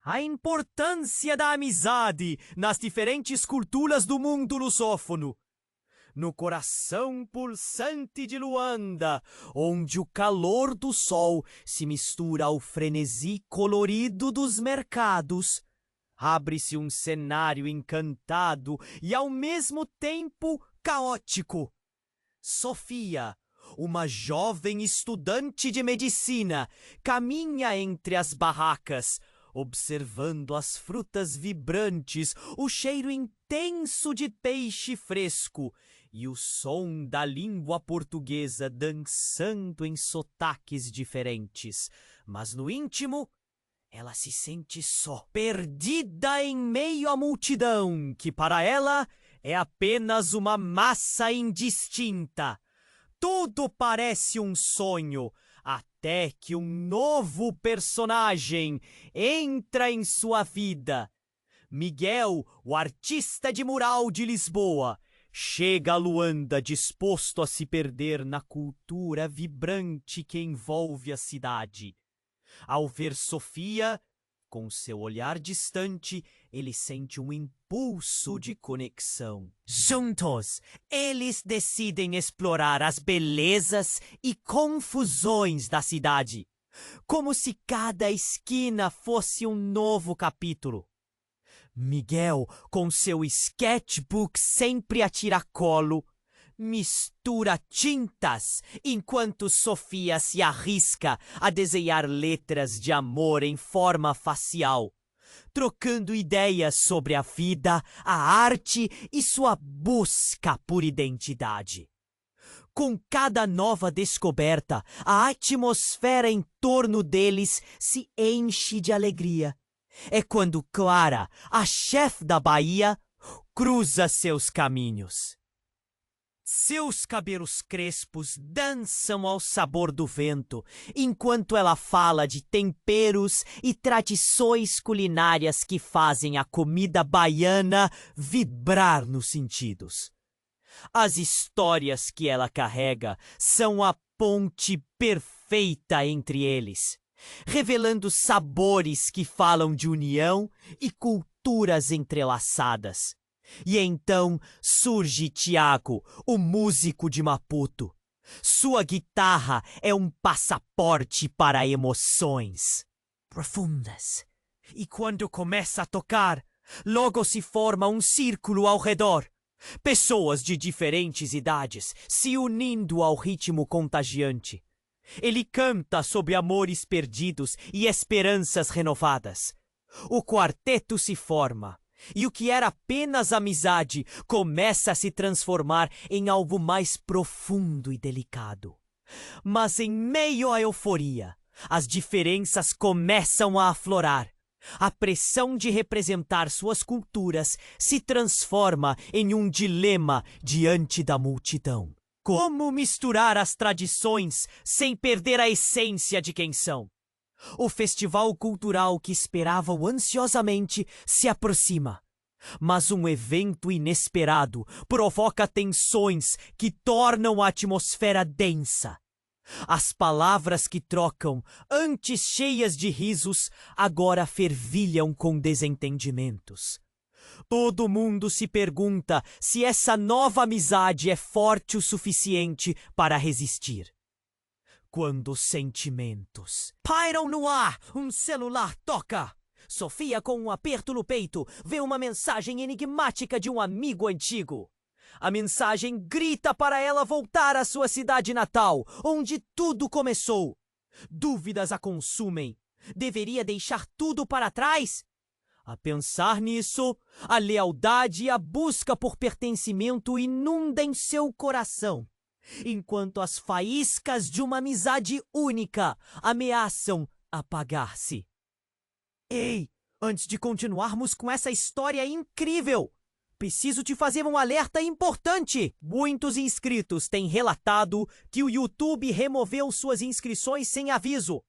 A importância da amizade nas diferentes culturas do mundo lusófono. No coração pulsante de Luanda, onde o calor do sol se mistura ao frenesi colorido dos mercados, abre-se um cenário encantado e ao mesmo tempo caótico. Sofia, uma jovem estudante de medicina, caminha entre as barracas, observando as frutas vibrantes, o cheiro intenso de peixe fresco e o som da língua portuguesa dançando em sotaques diferentes. Mas no íntimo, ela se sente só, perdida em meio à multidão, que para ela é apenas uma massa indistinta. Tudo parece um sonho, até que um novo personagem entra em sua vida. Miguel, o artista de mural de Lisboa, chega a Luanda disposto a se perder na cultura vibrante que envolve a cidade. Ao ver Sofia, com seu olhar distante, ele sente um impulso de conexão. Juntos, eles decidem explorar as belezas e confusões da cidade, como se cada esquina fosse um novo capítulo. Miguel, com seu sketchbook sempre a tiracolo, mistura tintas, enquanto Sofia se arrisca a desenhar letras de amor em forma facial, trocando ideias sobre a vida, a arte e sua busca por identidade. Com cada nova descoberta, a atmosfera em torno deles se enche de alegria. É quando Clara, a chefe da Bahia, cruza seus caminhos. Seus cabelos crespos dançam ao sabor do vento, enquanto ela fala de temperos e tradições culinárias que fazem a comida baiana vibrar nos sentidos. As histórias que ela carrega são a ponte perfeita entre eles, revelando sabores que falam de união e culturas entrelaçadas. E então surge Tiago, o músico de Maputo. Sua guitarra é um passaporte para emoções profundas. E quando começa a tocar, logo se forma um círculo ao redor. Pessoas de diferentes idades se unindo ao ritmo contagiante. Ele canta sobre amores perdidos e esperanças renovadas. O quarteto se forma. E o que era apenas amizade começa a se transformar em algo mais profundo e delicado. Mas em meio à euforia, as diferenças começam a aflorar. A pressão de representar suas culturas se transforma em um dilema diante da multidão. Como misturar as tradições sem perder a essência de quem são? O festival cultural que esperavam ansiosamente se aproxima. Mas um evento inesperado provoca tensões que tornam a atmosfera densa. As palavras que trocam, antes cheias de risos, agora fervilham com desentendimentos. Todo mundo se pergunta se essa nova amizade é forte o suficiente para resistir. Quando os sentimentos pairam no ar, um celular toca. Sofia, com um aperto no peito, vê uma mensagem enigmática de um amigo antigo. A mensagem grita para ela voltar à sua cidade natal, onde tudo começou. Dúvidas a consumem. Deveria deixar tudo para trás? A pensar nisso, a lealdade e a busca por pertencimento inundam seu coração, enquanto as faíscas de uma amizade única ameaçam apagar-se. Ei, antes de continuarmos com essa história incrível, preciso te fazer um alerta importante. Muitos inscritos têm relatado que o YouTube removeu suas inscrições sem aviso.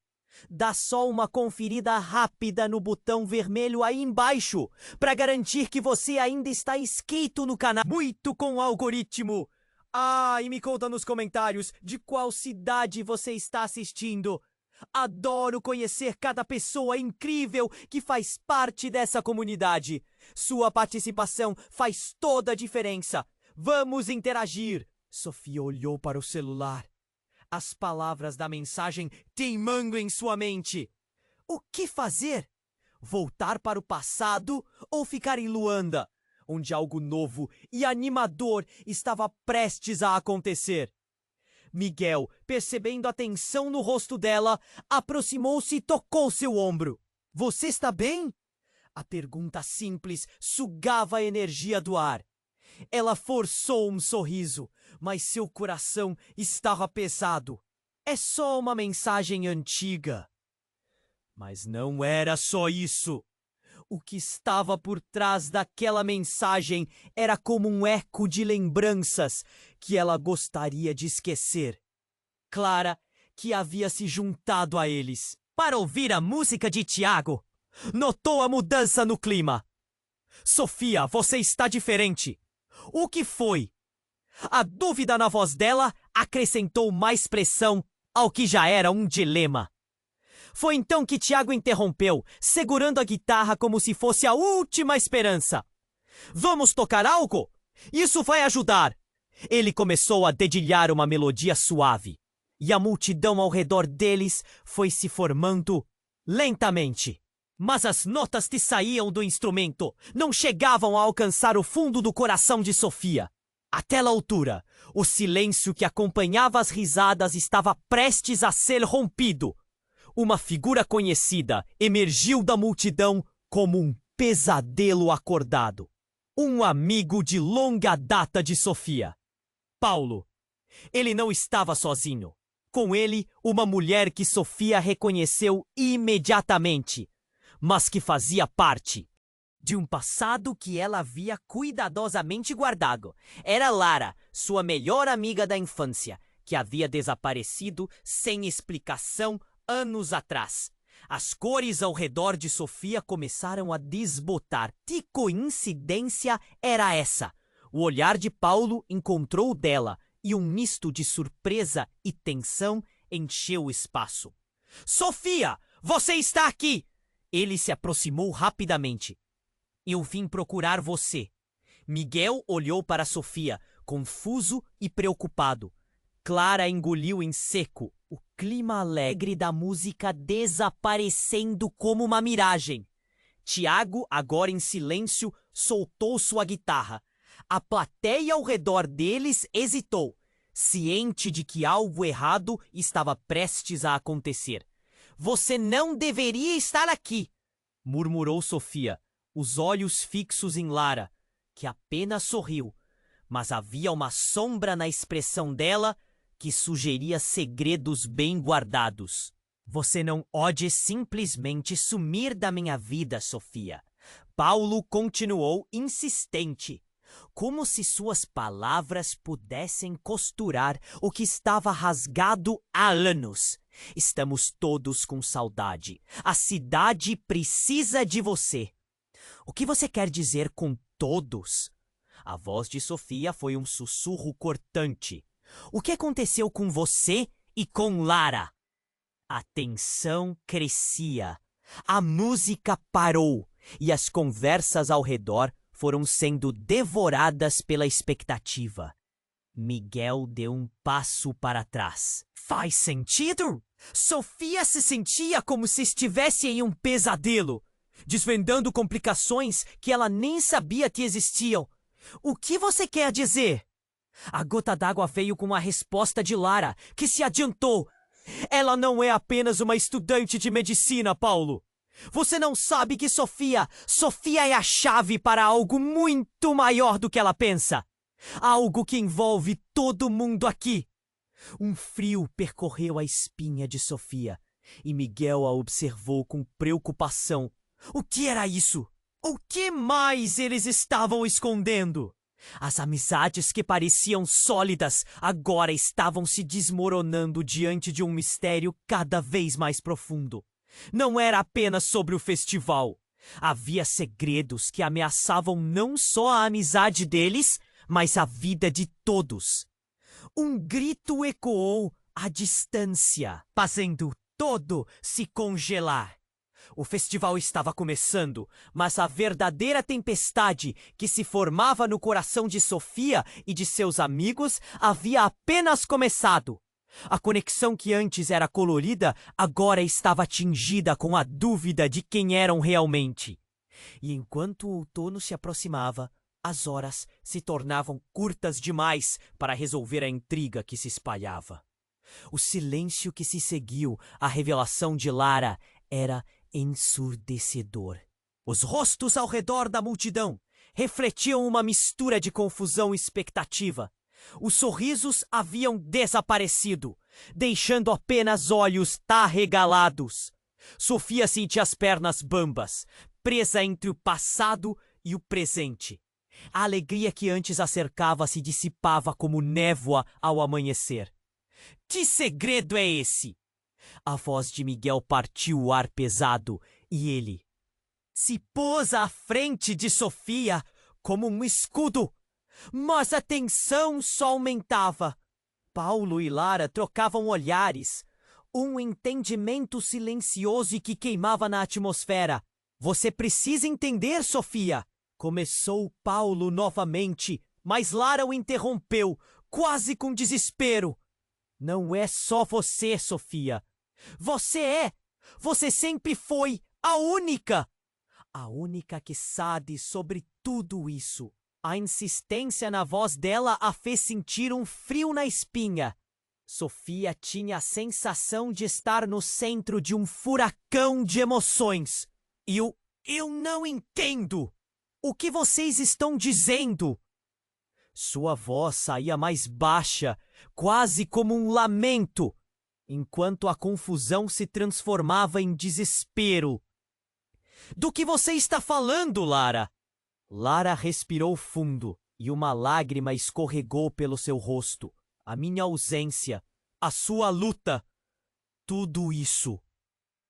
Dá só uma conferida rápida no botão vermelho aí embaixo para garantir que você ainda está inscrito no canal. Muito com o algoritmo. E me conta nos comentários de qual cidade você está assistindo. Adoro conhecer cada pessoa incrível que faz parte dessa comunidade. Sua participação faz toda a diferença. Vamos interagir. Sofia olhou para o celular. As palavras da mensagem teimando em sua mente. O que fazer? Voltar para o passado ou ficar em Luanda, onde algo novo e animador estava prestes a acontecer? Miguel, percebendo a tensão no rosto dela, aproximou-se e tocou seu ombro. Você está bem? A pergunta simples sugava a energia do ar. Ela forçou um sorriso, mas seu coração estava pesado. É só uma mensagem antiga. Mas não era só isso. O que estava por trás daquela mensagem era como um eco de lembranças que ela gostaria de esquecer. Clara, que havia se juntado a eles para ouvir a música de Tiago, notou a mudança no clima. Sofia, você está diferente. O que foi? A dúvida na voz dela acrescentou mais pressão ao que já era um dilema. Foi então que Tiago interrompeu, segurando a guitarra como se fosse a última esperança. Vamos tocar algo? Isso vai ajudar. Ele começou a dedilhar uma melodia suave, e a multidão ao redor deles foi se formando lentamente. Mas as notas que saíam do instrumento não chegavam a alcançar o fundo do coração de Sofia. Àquela altura, o silêncio que acompanhava as risadas estava prestes a ser rompido. Uma figura conhecida emergiu da multidão como um pesadelo acordado. Um amigo de longa data de Sofia. Paulo. Ele não estava sozinho. Com ele, uma mulher que Sofia reconheceu imediatamente, mas que fazia parte de um passado que ela havia cuidadosamente guardado. Era Lara, sua melhor amiga da infância, que havia desaparecido sem explicação anos atrás. As cores ao redor de Sofia começaram a desbotar. Que coincidência era essa? O olhar de Paulo encontrou o dela e um misto de surpresa e tensão encheu o espaço. Sofia, você está aqui! Ele se aproximou rapidamente. Eu vim procurar você. Miguel olhou para Sofia, confuso e preocupado. Clara engoliu em seco, o clima alegre da música desaparecendo como uma miragem. Tiago, agora em silêncio, soltou sua guitarra. A plateia ao redor deles hesitou, ciente de que algo errado estava prestes a acontecer. Você não deveria estar aqui, murmurou Sofia, os olhos fixos em Lara, que apenas sorriu, mas havia uma sombra na expressão dela que sugeria segredos bem guardados. Você não pode simplesmente sumir da minha vida, Sofia. Paulo continuou insistente, como se suas palavras pudessem costurar o que estava rasgado há anos. Estamos todos com saudade. A cidade precisa de você. O que você quer dizer com todos? A voz de Sofia foi um sussurro cortante. O que aconteceu com você e com Lara? A tensão crescia. A música parou e as conversas ao redor foram sendo devoradas pela expectativa. Miguel deu um passo para trás. Faz sentido? Sofia se sentia como se estivesse em um pesadelo, desvendando complicações que ela nem sabia que existiam. O que você quer dizer? A gota d'água veio com a resposta de Lara, que se adiantou. Ela não é apenas uma estudante de medicina, Paulo. Você não sabe que Sofia é a chave para algo muito maior do que ela pensa. Algo que envolve todo mundo aqui. Um frio percorreu a espinha de Sofia e Miguel a observou com preocupação. O que era isso? O que mais eles estavam escondendo? As amizades que pareciam sólidas agora estavam se desmoronando diante de um mistério cada vez mais profundo. Não era apenas sobre o festival. Havia segredos que ameaçavam não só a amizade deles, mas a vida de todos. Um grito ecoou à distância, fazendo todo se congelar. O festival estava começando, mas a verdadeira tempestade que se formava no coração de Sofia e de seus amigos havia apenas começado. A conexão que antes era colorida agora estava tingida com a dúvida de quem eram realmente. E enquanto o outono se aproximava, as horas se tornavam curtas demais para resolver a intriga que se espalhava. O silêncio que se seguiu à revelação de Lara era ensurdecedor. Os rostos ao redor da multidão refletiam uma mistura de confusão e expectativa. Os sorrisos haviam desaparecido, deixando apenas olhos arregalados. Sofia sentia as pernas bambas, presa entre o passado e o presente. A alegria que antes a cercava se dissipava como névoa ao amanhecer. Que segredo é esse? A voz de Miguel partiu o ar pesado e ele se pôs à frente de Sofia como um escudo. Mas a tensão só aumentava. Paulo e Lara trocavam olhares. Um entendimento silencioso e que queimava na atmosfera. Você precisa entender, Sofia. Começou Paulo novamente, mas Lara o interrompeu, quase com desespero. Não é só você, Sofia. Você sempre foi a única que sabe sobre tudo isso. A insistência na voz dela a fez sentir um frio na espinha. Sofia tinha a sensação de estar no centro de um furacão de emoções. Eu não entendo. O que vocês estão dizendo? Sua voz saía mais baixa, quase como um lamento, enquanto a confusão se transformava em desespero. Do que você está falando, Lara? Lara respirou fundo e uma lágrima escorregou pelo seu rosto. A minha ausência, a sua luta, tudo isso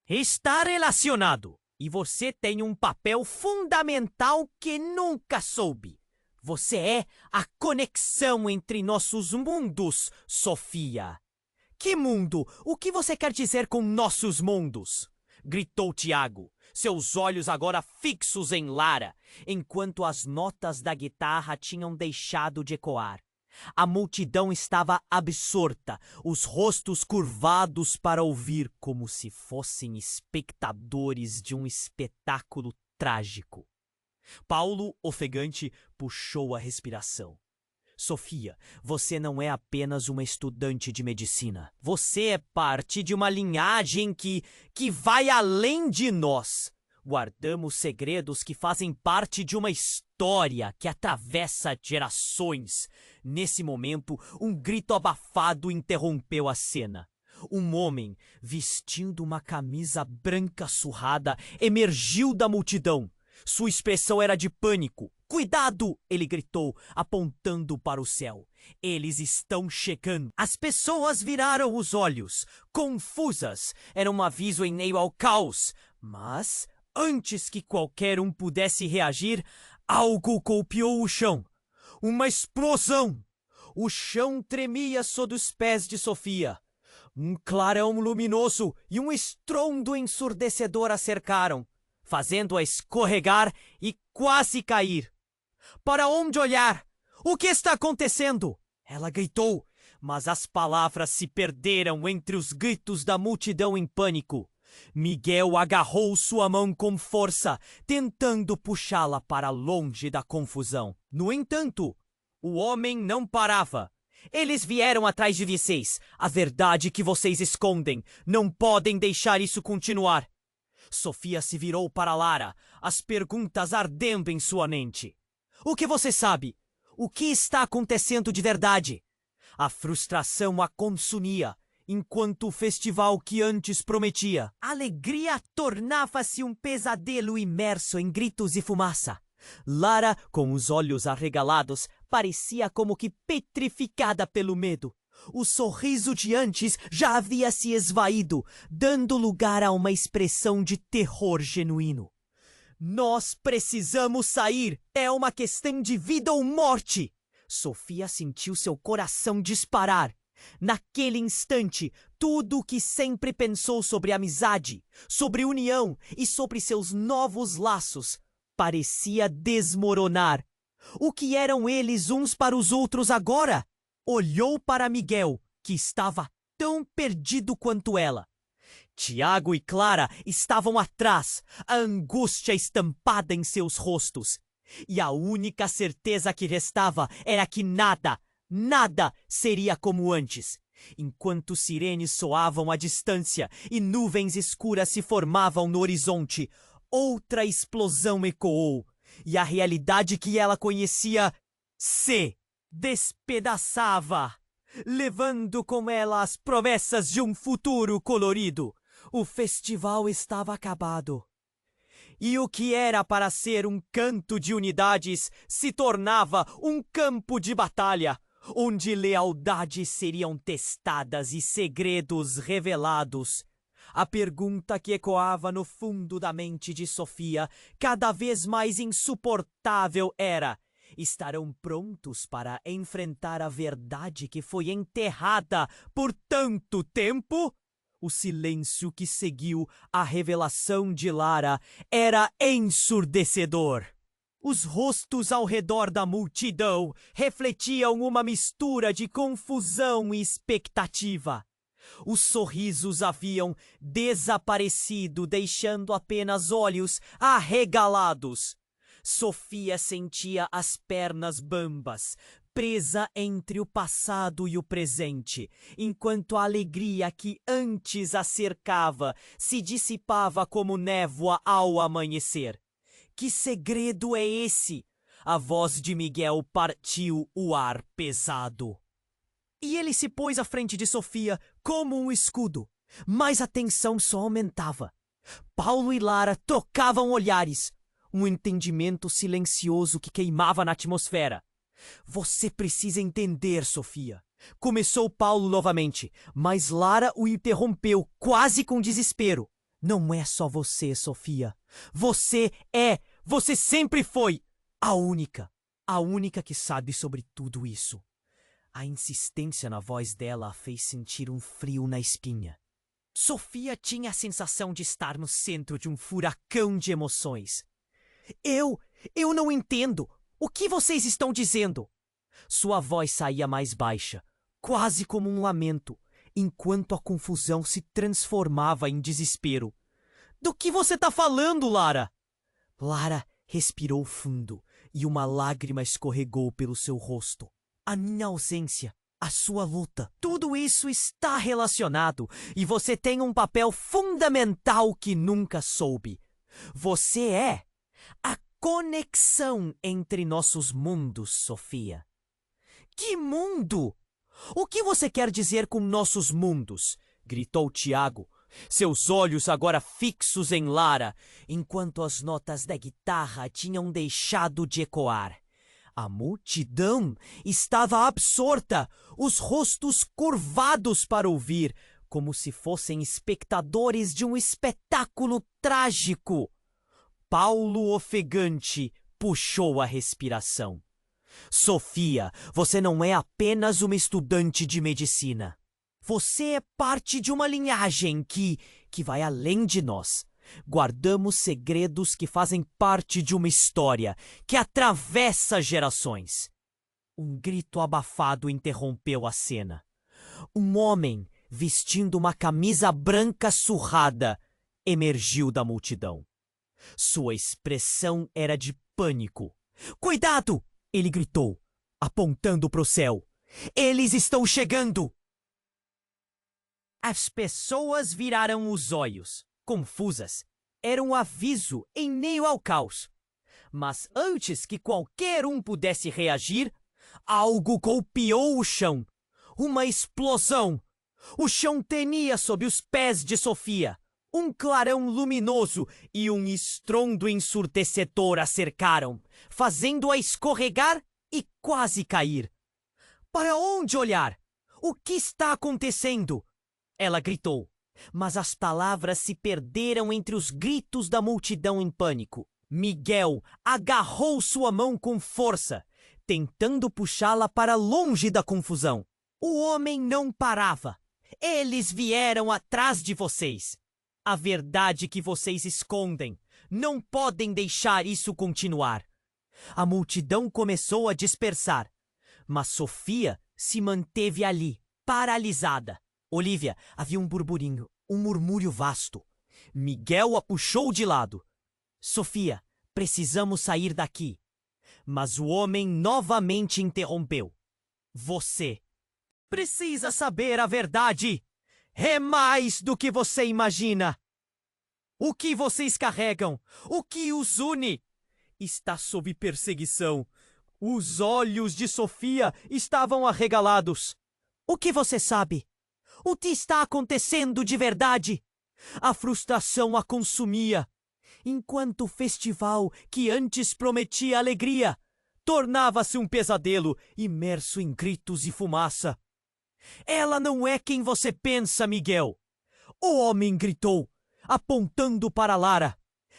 está relacionado. E você tem um papel fundamental que nunca soube. Você é a conexão entre nossos mundos, Sofia. Que mundo? O que você quer dizer com nossos mundos? Gritou Tiago, seus olhos agora fixos em Lara, enquanto as notas da guitarra tinham deixado de ecoar. A multidão estava absorta, os rostos curvados para ouvir como se fossem espectadores de um espetáculo trágico. Paulo, ofegante, puxou a respiração. Sofia, você não é apenas uma estudante de medicina. Você é parte de uma linhagem que vai além de nós. Guardamos segredos que fazem parte de uma história que atravessa gerações. Nesse momento, um grito abafado interrompeu a cena. Um homem, vestindo uma camisa branca surrada, emergiu da multidão. Sua expressão era de pânico. Cuidado! Ele gritou, apontando para o céu. Eles estão chegando. As pessoas viraram os olhos, confusas. Era um aviso em meio ao caos. Mas, antes que qualquer um pudesse reagir, algo golpeou o chão. Uma explosão! O chão tremia sob os pés de Sofia. Um clarão luminoso e um estrondo ensurdecedor a cercaram, fazendo-a escorregar e quase cair. Para onde olhar? O que está acontecendo? Ela gritou, mas as palavras se perderam entre os gritos da multidão em pânico. Miguel agarrou sua mão com força, tentando puxá-la para longe da confusão. No entanto, o homem não parava. Eles vieram atrás de vocês. A verdade que vocês escondem. Não podem deixar isso continuar. Sofia se virou para Lara, as perguntas ardendo em sua mente. O que você sabe? O que está acontecendo de verdade? A frustração a consumia, enquanto o festival que antes prometia. A alegria tornava-se um pesadelo imerso em gritos e fumaça. Lara, com os olhos arregalados, parecia como que petrificada pelo medo. O sorriso de antes já havia se esvaído, dando lugar a uma expressão de terror genuíno. Nós precisamos sair! É uma questão de vida ou morte! Sofia sentiu seu coração disparar. Naquele instante, tudo o que sempre pensou sobre amizade, sobre união e sobre seus novos laços parecia desmoronar. O que eram eles uns para os outros agora? Olhou para Miguel, que estava tão perdido quanto ela. Tiago e Clara estavam atrás, a angústia estampada em seus rostos. E a única certeza que restava era que nada seria como antes. Enquanto sirenes soavam à distância e nuvens escuras se formavam no horizonte, outra explosão ecoou, e a realidade que ela conhecia se despedaçava, levando com ela as promessas de um futuro colorido. O festival estava acabado. E o que era para ser um canto de unidades se tornava um campo de batalha, onde lealdades seriam testadas e segredos revelados. A pergunta que ecoava no fundo da mente de Sofia, cada vez mais insuportável, era: estarão prontos para enfrentar a verdade que foi enterrada por tanto tempo? O silêncio que seguiu a revelação de Lara era ensurdecedor. Os rostos ao redor da multidão refletiam uma mistura de confusão e expectativa. Os sorrisos haviam desaparecido, deixando apenas olhos arregalados. Sofia sentia as pernas bambas, presa entre o passado e o presente, enquanto a alegria que antes a cercava se dissipava como névoa ao amanhecer. Que segredo é esse? A voz de Miguel partiu o ar pesado. E ele se pôs à frente de Sofia como um escudo, mas a tensão só aumentava. Paulo e Lara trocavam olhares, um entendimento silencioso que queimava na atmosfera. Você precisa entender, Sofia. Começou Paulo novamente, mas Lara o interrompeu, quase com desespero. Não é só você, Sofia. Você sempre foi a única que sabe sobre tudo isso. A insistência na voz dela a fez sentir um frio na espinha. Sofia tinha a sensação de estar no centro de um furacão de emoções. Eu não entendo. O que vocês estão dizendo? Sua voz saía mais baixa, quase como um lamento, enquanto a confusão se transformava em desespero. Do que você está falando, Lara? Lara respirou fundo e uma lágrima escorregou pelo seu rosto. A minha ausência, a sua luta, tudo isso está relacionado e você tem um papel fundamental que nunca soube. Você é a conexão entre nossos mundos, Sofia. Que mundo? O que você quer dizer com nossos mundos? Gritou Tiago, seus olhos agora fixos em Lara, enquanto as notas da guitarra tinham deixado de ecoar. A multidão estava absorta, os rostos curvados para ouvir, como se fossem espectadores de um espetáculo trágico. Paulo, ofegante, puxou a respiração. Sofia, você não é apenas uma estudante de medicina. Você é parte de uma linhagem que vai além de nós. Guardamos segredos que fazem parte de uma história que atravessa gerações. Um grito abafado interrompeu a cena. Um homem, vestindo uma camisa branca surrada, emergiu da multidão. Sua expressão era de pânico. Cuidado! Ele gritou, apontando para o céu. Eles estão chegando! As pessoas viraram os olhos, confusas. Era um aviso em meio ao caos. Mas antes que qualquer um pudesse reagir, algo golpeou o chão. Uma explosão! O chão tremia sob os pés de Sofia. Um clarão luminoso e um estrondo ensurdecedor a cercaram, fazendo-a escorregar e quase cair. Para onde olhar? O que está acontecendo? Ela gritou, mas as palavras se perderam entre os gritos da multidão em pânico. Miguel agarrou sua mão com força, tentando puxá-la para longe da confusão. O homem não parava. Eles vieram atrás de vocês. A verdade que vocês escondem. Não podem deixar isso continuar. A multidão começou a dispersar, mas Sofia se manteve ali, paralisada. Olívia, havia um burburinho, um murmúrio vasto. Miguel a puxou de lado. Sofia, precisamos sair daqui. Mas o homem novamente interrompeu. Você precisa saber a verdade. É mais do que você imagina. O que vocês carregam? O que os une? Está sob perseguição. Os olhos de Sofia estavam arregalados. O que você sabe? O que está acontecendo de verdade? A frustração a consumia, enquanto o festival que antes prometia alegria tornava-se um pesadelo imerso em gritos e fumaça. Ela não é quem você pensa, Miguel. O homem gritou, apontando para Lara.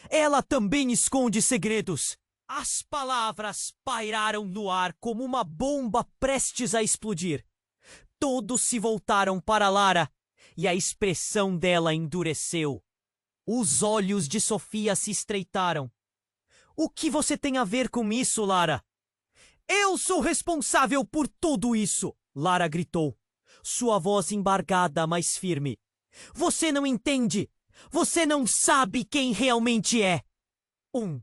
Ela também esconde segredos. As palavras pairaram no ar como uma bomba prestes a explodir. Todos se voltaram para Lara e a expressão dela endureceu. Os olhos de Sofia se estreitaram. O que você tem a ver com isso, Lara? Eu sou responsável por tudo isso, Lara gritou, sua voz embargada, mas firme. Você não entende. Você não sabe quem realmente é. Um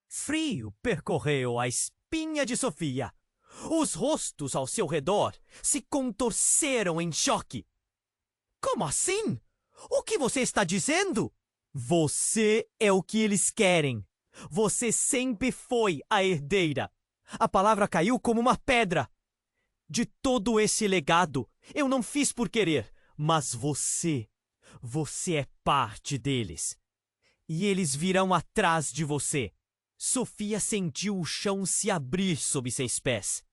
frio percorreu a espinha de Sofia. Os rostos ao seu redor se contorceram em choque. Como assim? O que você está dizendo? Você é o que eles querem. Você sempre foi a herdeira. A palavra caiu como uma pedra. De todo esse legado, eu não fiz por querer, mas você é parte deles. E eles virão atrás de você. Sofia sentiu o chão se abrir sob seus pés.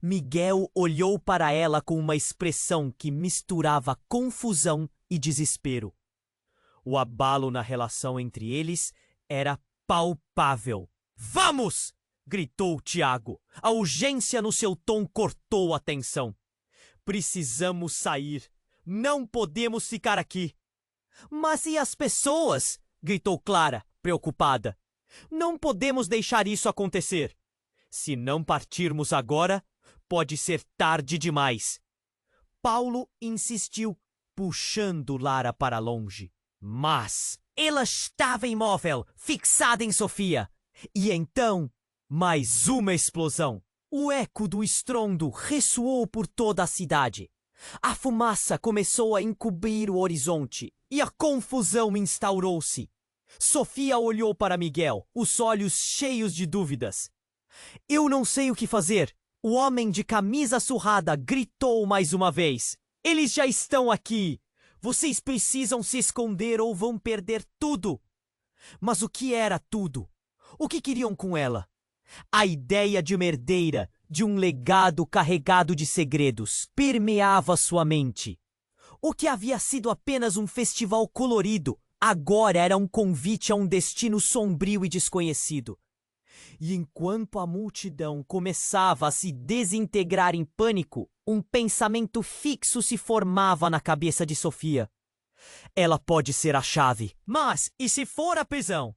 Miguel olhou para ela com uma expressão que misturava confusão e desespero. O abalo na relação entre eles era palpável. Vamos! Gritou Tiago. A urgência no seu tom cortou a tensão. Precisamos sair. Não podemos ficar aqui. Mas e as pessoas? Gritou Clara, preocupada. Não podemos deixar isso acontecer. Se não partirmos agora, pode ser tarde demais. Paulo insistiu, puxando Lara para longe. Mas ela estava imóvel, fixada em Sofia. E então, mais uma explosão. O eco do estrondo ressoou por toda a cidade. A fumaça começou a encobrir o horizonte e a confusão instaurou-se. Sofia olhou para Miguel, os olhos cheios de dúvidas. Eu não sei o que fazer. O homem de camisa surrada gritou mais uma vez. Eles já estão aqui. Vocês precisam se esconder ou vão perder tudo. Mas o que era tudo? O que queriam com ela? A ideia de uma herdeira, de um legado carregado de segredos, permeava sua mente. O que havia sido apenas um festival colorido, agora era um convite a um destino sombrio e desconhecido. E enquanto a multidão começava a se desintegrar em pânico, um pensamento fixo se formava na cabeça de Sofia. Ela pode ser a chave. Mas, e se for a prisão?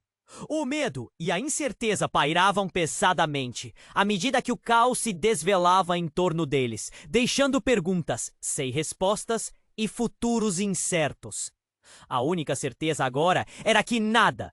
O medo e a incerteza pairavam pesadamente, à medida que o caos se desvelava em torno deles, deixando perguntas sem respostas e futuros incertos. A única certeza agora era que nada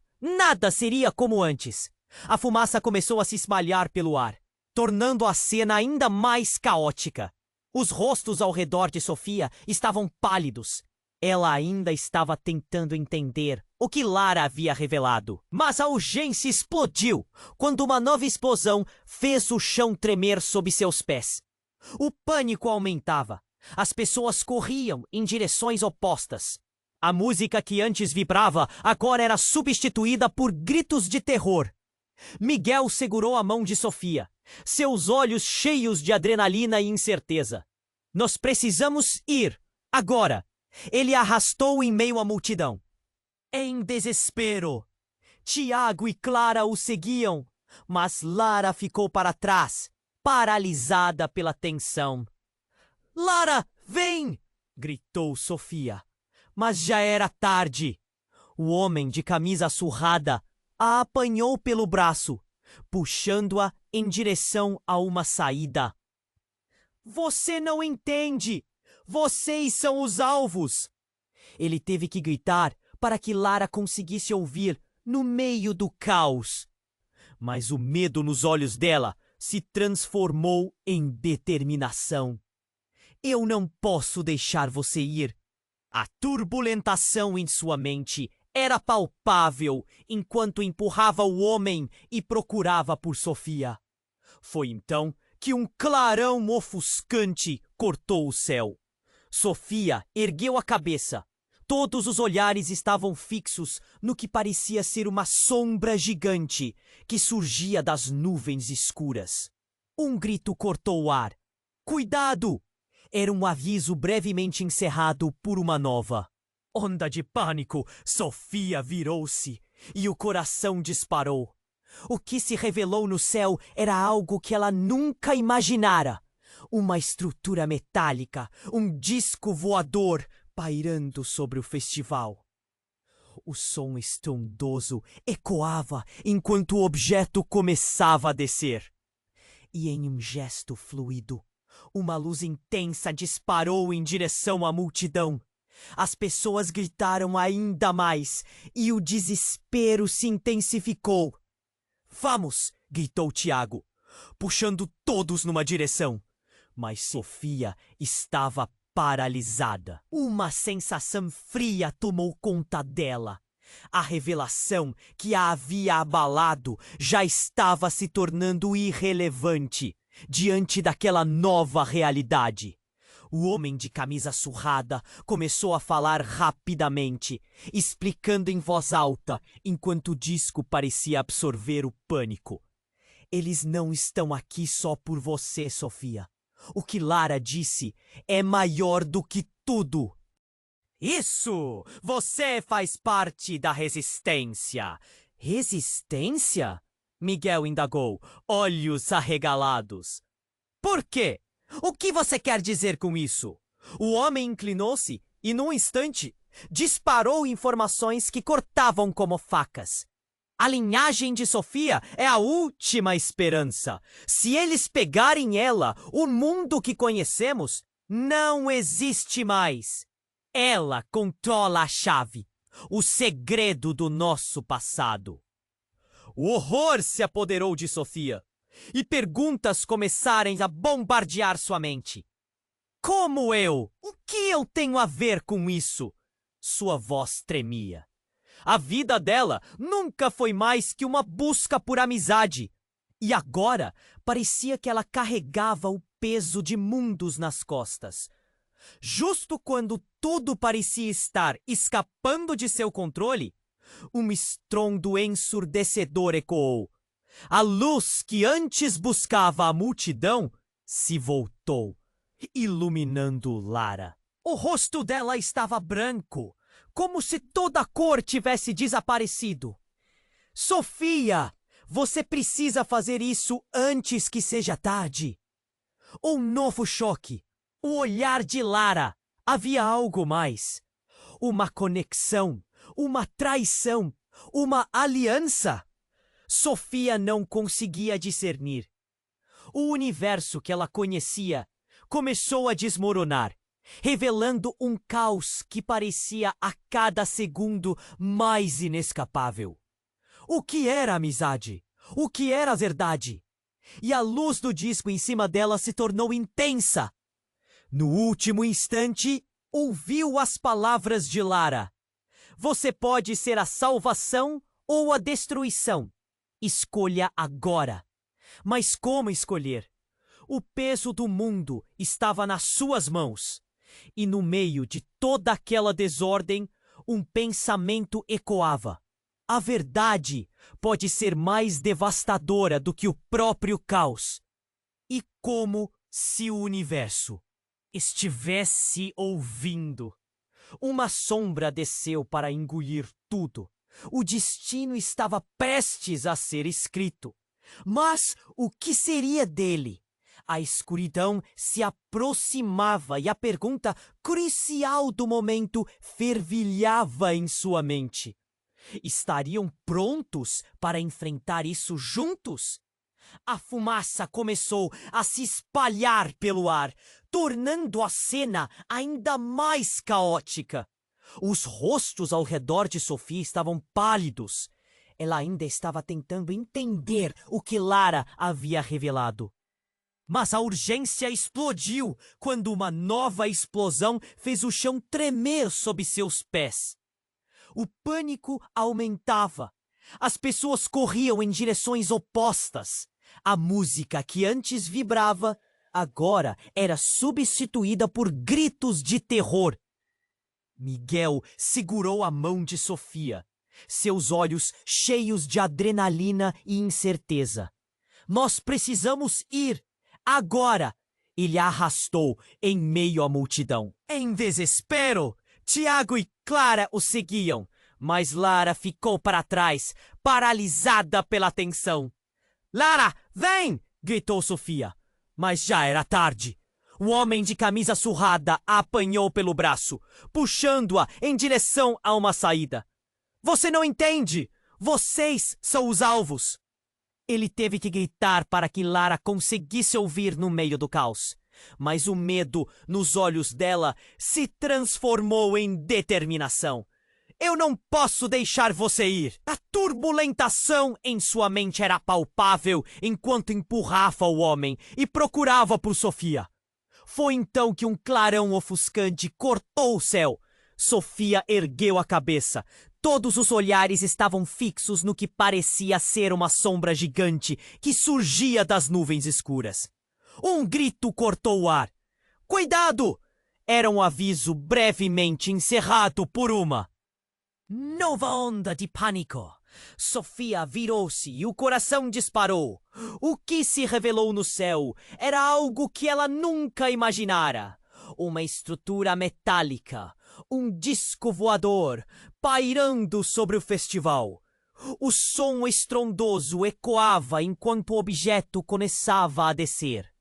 seria como antes. A fumaça começou a se espalhar pelo ar, tornando a cena ainda mais caótica. Os rostos ao redor de Sofia estavam pálidos. Ela ainda estava tentando entender o que Lara havia revelado. Mas a urgência explodiu quando uma nova explosão fez o chão tremer sob seus pés. O pânico aumentava. As pessoas corriam em direções opostas. A música que antes vibrava agora era substituída por gritos de terror. Miguel segurou a mão de Sofia, seus olhos cheios de adrenalina e incerteza. Nós precisamos ir, agora! Ele a arrastou em meio à multidão. Em desespero, Tiago e Clara o seguiam, mas Lara ficou para trás, paralisada pela tensão. Lara, vem! Gritou Sofia. Mas já era tarde. O homem de camisa surrada a apanhou pelo braço, puxando-a em direção a uma saída. Você não entende! Vocês são os alvos! Ele teve que gritar para que Lara conseguisse ouvir no meio do caos. Mas o medo nos olhos dela se transformou em determinação. Eu não posso deixar você ir. A turbulentação em sua mente era palpável enquanto empurrava o homem e procurava por Sofia. Foi então que um clarão ofuscante cortou o céu. Sofia ergueu a cabeça. Todos os olhares estavam fixos no que parecia ser uma sombra gigante que surgia das nuvens escuras. Um grito cortou o ar. Cuidado! Era um aviso brevemente encerrado por uma nova. Onda de pânico, Sofia virou-se e o coração disparou. O que se revelou no céu era algo que ela nunca imaginara. Uma estrutura metálica, um disco voador pairando sobre o festival. O som estrondoso ecoava enquanto o objeto começava a descer. E em um gesto fluido, uma luz intensa disparou em direção à multidão. As pessoas gritaram ainda mais e o desespero se intensificou. Vamos! Gritou Tiago, puxando todos numa direção. Mas Sofia estava paralisada. Uma sensação fria tomou conta dela. A revelação que a havia abalado já estava se tornando irrelevante diante daquela nova realidade. O homem de camisa surrada começou a falar rapidamente, explicando em voz alta, enquanto o disco parecia absorver o pânico. Eles não estão aqui só por você, Sofia. O que Lara disse é maior do que tudo. Isso! Você faz parte da resistência. Resistência? Miguel indagou, olhos arregalados. Por quê? O que você quer dizer com isso? O homem inclinou-se e, num instante, disparou informações que cortavam como facas. A linhagem de Sofia é a última esperança. Se eles pegarem ela, o mundo que conhecemos não existe mais. Ela controla a chave, o segredo do nosso passado. O horror se apoderou de Sofia e perguntas começaram a bombardear sua mente. Como eu? O que eu tenho a ver com isso? Sua voz tremia. A vida dela nunca foi mais que uma busca por amizade. E agora parecia que ela carregava o peso de mundos nas costas. Justo quando tudo parecia estar escapando de seu controle, um estrondo ensurdecedor ecoou. A luz que antes buscava a multidão se voltou, iluminando Lara. O rosto dela estava branco, como se toda a cor tivesse desaparecido. Sofia, você precisa fazer isso antes que seja tarde. Um novo choque. O olhar de Lara. Havia algo mais. Uma conexão, uma traição, uma aliança. Sofia não conseguia discernir. O universo que ela conhecia começou a desmoronar, revelando um caos que parecia a cada segundo mais inescapável. O que era amizade? O que era verdade? E a luz do disco em cima dela se tornou intensa. No último instante, ouviu as palavras de Lara. Você pode ser a salvação ou a destruição. Escolha agora. Mas como escolher? O peso do mundo estava nas suas mãos. E no meio de toda aquela desordem, um pensamento ecoava. A verdade pode ser mais devastadora do que o próprio caos. E como se o universo estivesse ouvindo. Uma sombra desceu para engolir tudo. O destino estava prestes a ser escrito. Mas o que seria dele? A escuridão se aproximava e a pergunta crucial do momento fervilhava em sua mente. Estariam prontos para enfrentar isso juntos? A fumaça começou a se espalhar pelo ar, tornando a cena ainda mais caótica. Os rostos ao redor de Sophia estavam pálidos. Ela ainda estava tentando entender o que Lara havia revelado. Mas a urgência explodiu quando uma nova explosão fez o chão tremer sob seus pés. O pânico aumentava. As pessoas corriam em direções opostas. A música que antes vibrava, agora era substituída por gritos de terror. Miguel segurou a mão de Sophia, seus olhos cheios de adrenalina e incerteza. Nós precisamos ir, agora! Ele a arrastou em meio à multidão. Em desespero, Tiago e Clara o seguiam, mas Lara ficou para trás, paralisada pela tensão. Lara, vem! Gritou Sophia. Mas já era tarde. O homem de camisa surrada a apanhou pelo braço, puxando-a em direção a uma saída. Você não entende! Vocês são os alvos! Ele teve que gritar para que Lara conseguisse ouvir no meio do caos. Mas o medo nos olhos dela se transformou em determinação. Eu não posso deixar você ir. A turbulentação em sua mente era palpável enquanto empurrava o homem e procurava por Sophia. Foi então que um clarão ofuscante cortou o céu. Sophia ergueu a cabeça. Todos os olhares estavam fixos no que parecia ser uma sombra gigante que surgia das nuvens escuras. Um grito cortou o ar. Cuidado! Era um aviso brevemente encerrado por uma nova onda de pânico. Sophia virou-se e o coração disparou. O que se revelou no céu era algo que ela nunca imaginara. Uma estrutura metálica, um disco voador, pairando sobre o festival. O som estrondoso ecoava enquanto o objeto começava a descer.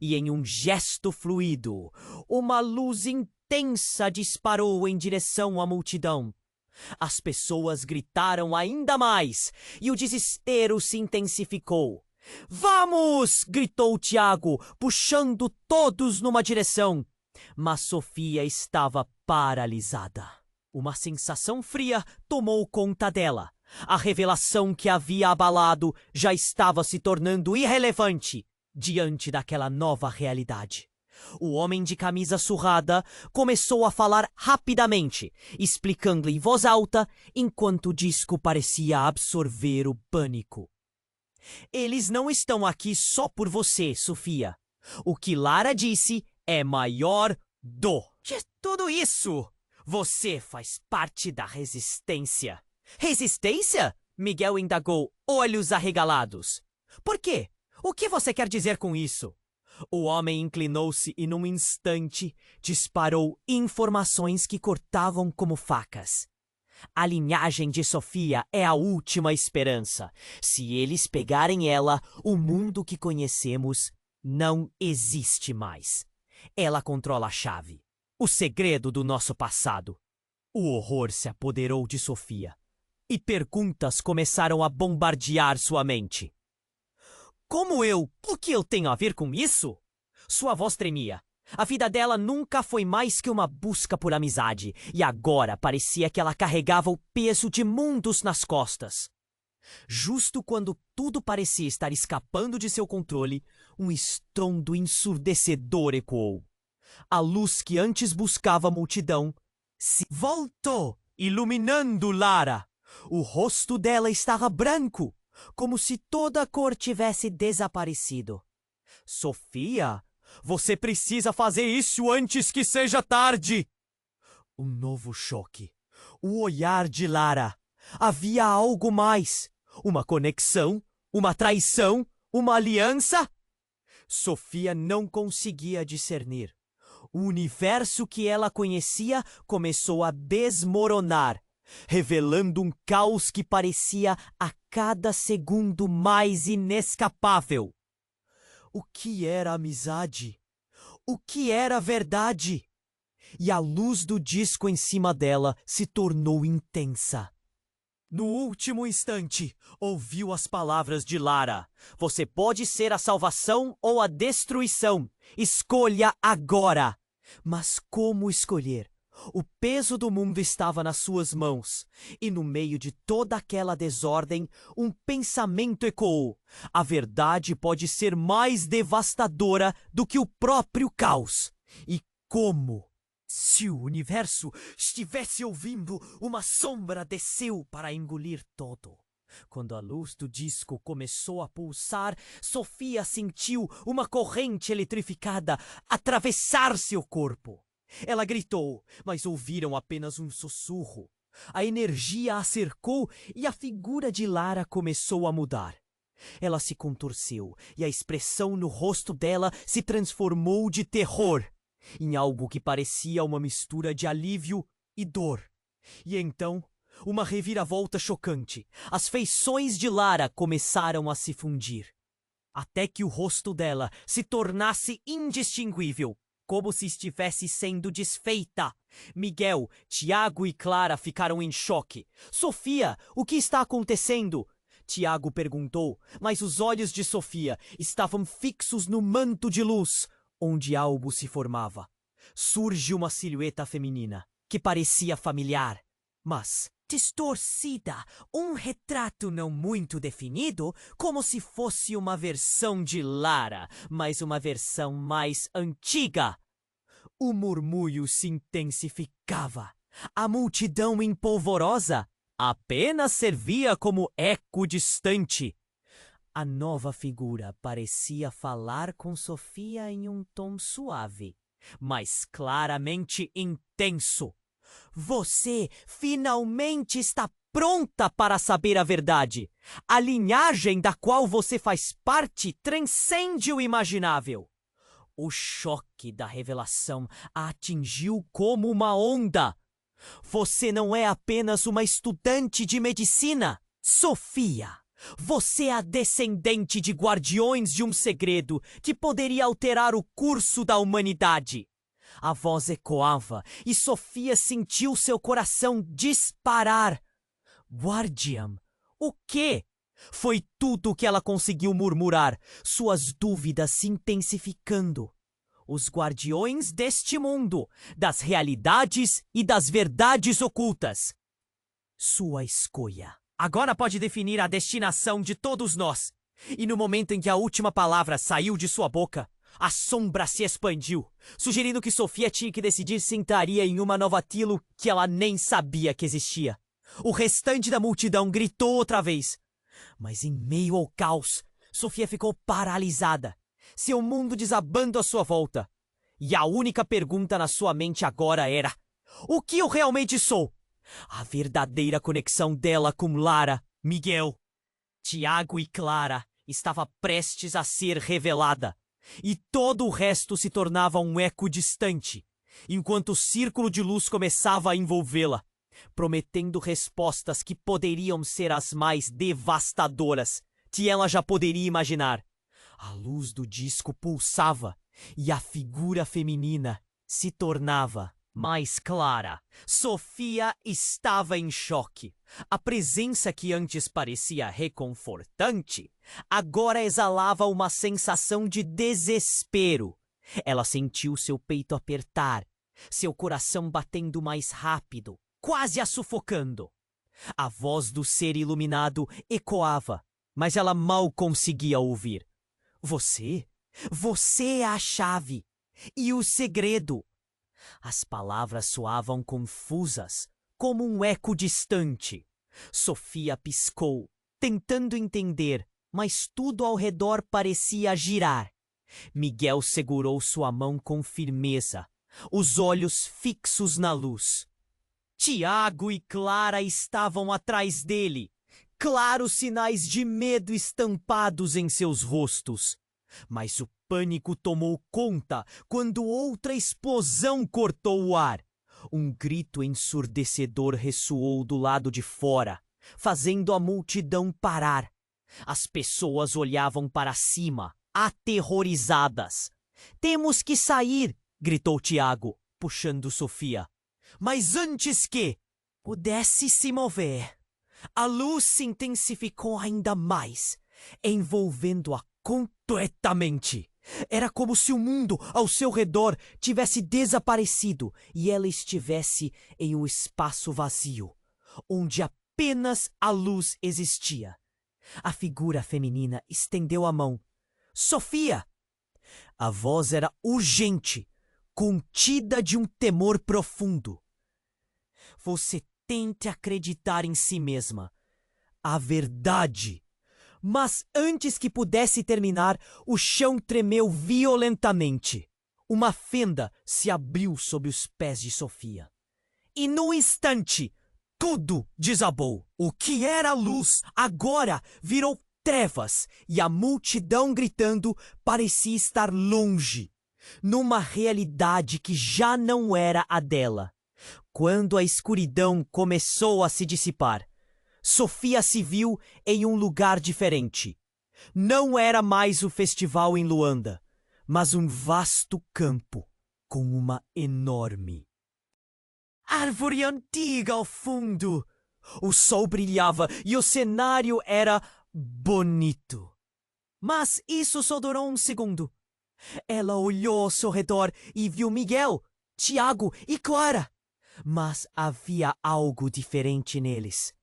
E em um gesto fluido, uma luz intensa disparou em direção à multidão. As pessoas gritaram ainda mais e o desespero se intensificou. Vamos! Gritou Tiago, puxando todos numa direção. Mas Sophia estava paralisada. Uma sensação fria tomou conta dela. A revelação que havia abalado já estava se tornando irrelevante diante daquela nova realidade. O homem de camisa surrada começou a falar rapidamente, explicando em voz alta, enquanto o disco parecia absorver o pânico. Eles não estão aqui só por você, Sophia. O que Lara disse é maior do que tudo isso. Você faz parte da resistência. Resistência? Miguel indagou, olhos arregalados. Por quê? O que você quer dizer com isso? O homem inclinou-se e, num instante, disparou informações que cortavam como facas. A linhagem de Sophia é a última esperança. Se eles pegarem ela, o mundo que conhecemos não existe mais. Ela controla a chave, o segredo do nosso passado. O horror se apoderou de Sophia, e perguntas começaram a bombardear sua mente. Como eu? O que eu tenho a ver com isso? Sua voz tremia. A vida dela nunca foi mais que uma busca por amizade, e agora parecia que ela carregava o peso de mundos nas costas. Justo quando tudo parecia estar escapando de seu controle, um estrondo ensurdecedor ecoou. A luz que antes buscava a multidão se voltou, iluminando Lara. O rosto dela estava branco, como se toda a cor tivesse desaparecido. Sophia, você precisa fazer isso antes que seja tarde! Um novo choque. O olhar de Lara. Havia algo mais. Uma conexão? Uma traição? Uma aliança? Sophia não conseguia discernir. O universo que ela conhecia começou a desmoronar, revelando um caos que parecia a cada segundo mais inescapável. O que era amizade? O que era verdade? E a luz do disco em cima dela se tornou intensa. No último instante, ouviu as palavras de Lara. Você pode ser a salvação ou a destruição. Escolha agora. Mas como escolher? O peso do mundo estava nas suas mãos. E no meio de toda aquela desordem, um pensamento ecoou. A verdade pode ser mais devastadora do que o próprio caos. E como? Se o universo estivesse ouvindo, uma sombra desceu para engolir todo. Quando a luz do disco começou a pulsar, Sofia sentiu uma corrente eletrificada atravessar seu corpo. Ela gritou, mas ouviram apenas um sussurro. A energia a cercou e a figura de Lara começou a mudar. Ela se contorceu e a expressão no rosto dela se transformou de terror em algo que parecia uma mistura de alívio e dor. E então, uma reviravolta chocante. As feições de Lara começaram a se fundir, até que o rosto dela se tornasse indistinguível, como se estivesse sendo desfeita. Miguel, Tiago e Clara ficaram em choque. Sofia, o que está acontecendo? Tiago perguntou, mas os olhos de Sofia estavam fixos no manto de luz, onde algo se formava. Surge uma silhueta feminina, que parecia familiar, mas distorcida, um retrato não muito definido, como se fosse uma versão de Lara, mas uma versão mais antiga. O murmúrio se intensificava. A multidão empolvorosa apenas servia como eco distante. A nova figura parecia falar com Sofia em um tom suave, mas claramente intenso. Você finalmente está pronta para saber a verdade. A linhagem da qual você faz parte transcende o imaginável. O choque da revelação a atingiu como uma onda. Você não é apenas uma estudante de medicina, Sofia. Você é a descendente de guardiões de um segredo que poderia alterar o curso da humanidade. A voz ecoava e Sofia sentiu seu coração disparar. Guardião? O quê? Foi tudo o que ela conseguiu murmurar, suas dúvidas se intensificando. Os guardiões deste mundo, das realidades e das verdades ocultas. Sua escolha agora pode definir a destinação de todos nós. E no momento em que a última palavra saiu de sua boca, a sombra se expandiu, sugerindo que Sofia tinha que decidir se entraria em uma nova tilo que ela nem sabia que existia. O restante da multidão gritou outra vez. Mas em meio ao caos, Sofia ficou paralisada, seu mundo desabando à sua volta. E a única pergunta na sua mente agora era: o que eu realmente sou? A verdadeira conexão dela com Lara, Miguel, Tiago e Clara estava prestes a ser revelada. E todo o resto se tornava um eco distante, enquanto o círculo de luz começava a envolvê-la, prometendo respostas que poderiam ser as mais devastadoras que ela já poderia imaginar. A luz do disco pulsava e a figura feminina se tornava mais clara. Sofia estava em choque. A presença que antes parecia reconfortante, agora exalava uma sensação de desespero. Ela sentiu seu peito apertar, seu coração batendo mais rápido, quase a sufocando. A voz do ser iluminado ecoava, mas ela mal conseguia ouvir. Você? Você é a chave e o segredo. As palavras soavam confusas, como um eco distante. Sofia piscou, tentando entender, mas tudo ao redor parecia girar. Miguel segurou sua mão com firmeza, os olhos fixos na luz. Tiago e Clara estavam atrás dele, claros sinais de medo estampados em seus rostos. Mas o pânico tomou conta quando outra explosão cortou o ar. Um grito ensurdecedor ressoou do lado de fora, fazendo a multidão parar. As pessoas olhavam para cima, aterrorizadas. Temos que sair, gritou Tiago, puxando Sofia. Mas antes que pudesse se mover, a luz se intensificou ainda mais, envolvendo-a completamente. Era como se o mundo ao seu redor tivesse desaparecido e ela estivesse em um espaço vazio, onde apenas a luz existia. A figura feminina estendeu a mão. Sofia! A voz era urgente, contida de um temor profundo. Você tente acreditar em si mesma. A verdade. Mas antes que pudesse terminar, o chão tremeu violentamente. Uma fenda se abriu sob os pés de Sofia. E no instante, tudo desabou. O que era luz agora virou trevas e a multidão gritando parecia estar longe, numa realidade que já não era a dela. Quando a escuridão começou a se dissipar, Sofia se viu em um lugar diferente. Não era mais o festival em Luanda, mas um vasto campo com uma enorme árvore antiga ao fundo. O sol brilhava e o cenário era bonito. Mas isso só durou um segundo. Ela olhou ao seu redor e viu Miguel, Tiago e Clara. Mas havia algo diferente neles.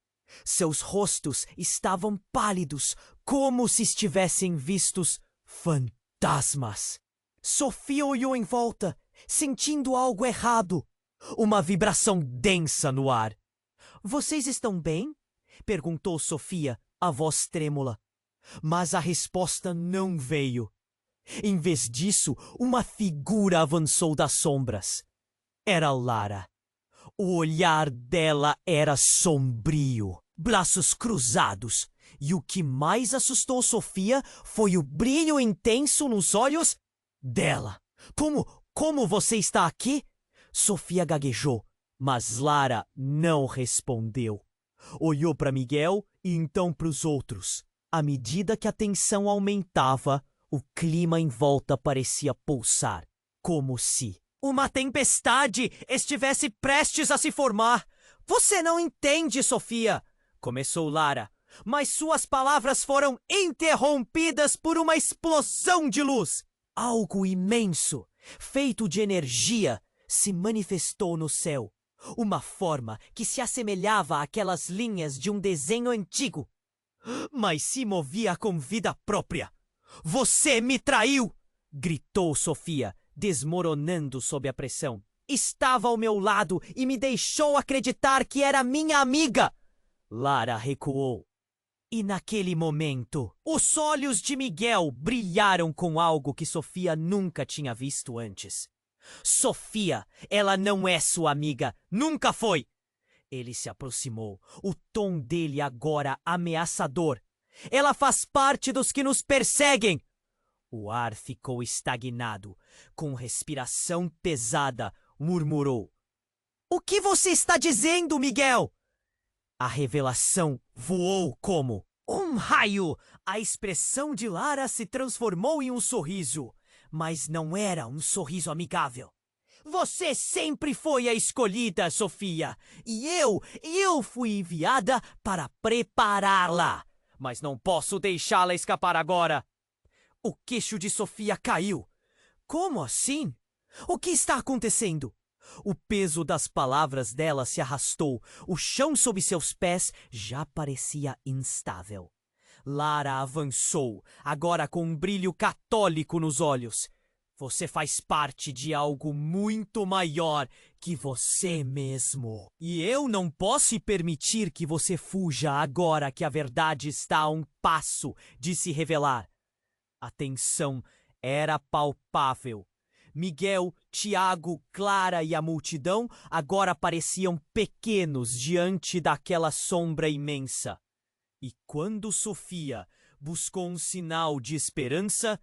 Seus rostos estavam pálidos, como se estivessem vistos fantasmas. Sofia olhou em volta, sentindo algo errado. Uma vibração densa no ar. Vocês estão bem? Perguntou Sofia, a voz trêmula. Mas a resposta não veio. Em vez disso, uma figura avançou das sombras. Era Lara. O olhar dela era sombrio, braços cruzados, e o que mais assustou Sofia foi o brilho intenso nos olhos dela. Como você está aqui? Sofia gaguejou, mas Lara não respondeu. Olhou para Miguel e então para os outros. À medida que a tensão aumentava, o clima em volta parecia pulsar, como se uma tempestade estivesse prestes a se formar. Você não entende, Sofia, começou Lara, mas suas palavras foram interrompidas por uma explosão de luz. Algo imenso, feito de energia, se manifestou no céu. Uma forma que se assemelhava àquelas linhas de um desenho antigo, mas se movia com vida própria. Você me traiu! Gritou Sofia, desmoronando sob a pressão. Estava ao meu lado e me deixou acreditar que era minha amiga. Lara recuou. E naquele momento, os olhos de Miguel brilharam com algo que Sofia nunca tinha visto antes. Sofia, ela não é sua amiga, nunca foi. Ele se aproximou, o tom dele agora ameaçador. Ela faz parte dos que nos perseguem. O ar ficou estagnado. Com respiração pesada, murmurou. O que você está dizendo, Miguel? A revelação voou como um raio. A expressão de Lara se transformou em um sorriso, mas não era um sorriso amigável. Você sempre foi a escolhida, Sofia, e eu fui enviada para prepará-la. Mas não posso deixá-la escapar agora. O queixo de Sofia caiu. Como assim? O que está acontecendo? O peso das palavras dela se arrastou. O chão sob seus pés já parecia instável. Lara avançou, agora com um brilho católico nos olhos. Você faz parte de algo muito maior que você mesmo. E eu não posso permitir que você fuja agora que a verdade está a um passo de se revelar. A tensão era palpável. Miguel, Tiago, Clara e a multidão agora pareciam pequenos diante daquela sombra imensa. E quando Sofia buscou um sinal de esperança,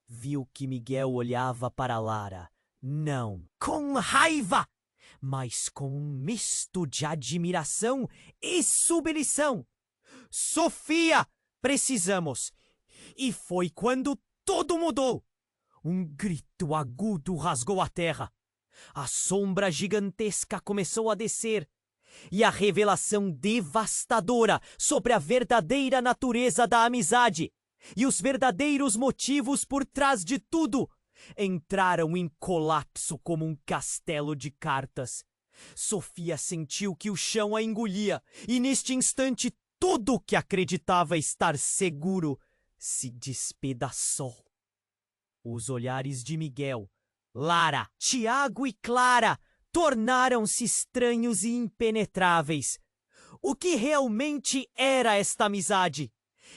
viu que Miguel olhava para Lara, não com raiva, mas com um misto de admiração e submissão. Sofia, precisamos! E foi quando Tudo mudou! Um grito agudo rasgou a terra. A sombra gigantesca começou a descer. E a revelação devastadora sobre a verdadeira natureza da amizade e os verdadeiros motivos por trás de tudo entraram em colapso como um castelo de cartas. Sofia sentiu que o chão a engolia e neste instante tudo que acreditava estar seguro se despedaçou. Os olhares de Miguel, Lara, Tiago e Clara tornaram-se estranhos e impenetráveis. O que realmente era esta amizade?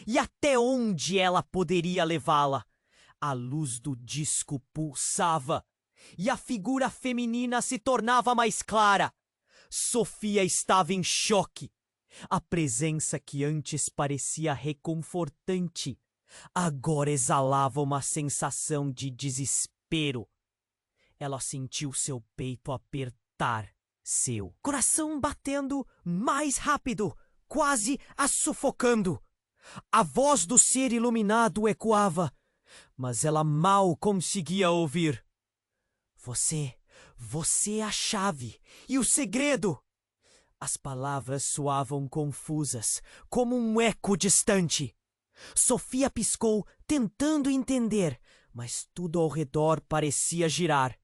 E até onde ela poderia levá-la? A luz do disco pulsava, e a figura feminina se tornava mais clara. Sofia estava em choque. A presença que antes parecia reconfortante, agora exalava uma sensação de desespero. Ela sentiu seu peito apertar, seu coração batendo mais rápido, quase a sufocando. A voz do ser iluminado ecoava, mas ela mal conseguia ouvir. Você é a chave e o segredo. As palavras soavam confusas, como um eco distante. Sofia piscou, tentando entender, mas tudo ao redor parecia girar.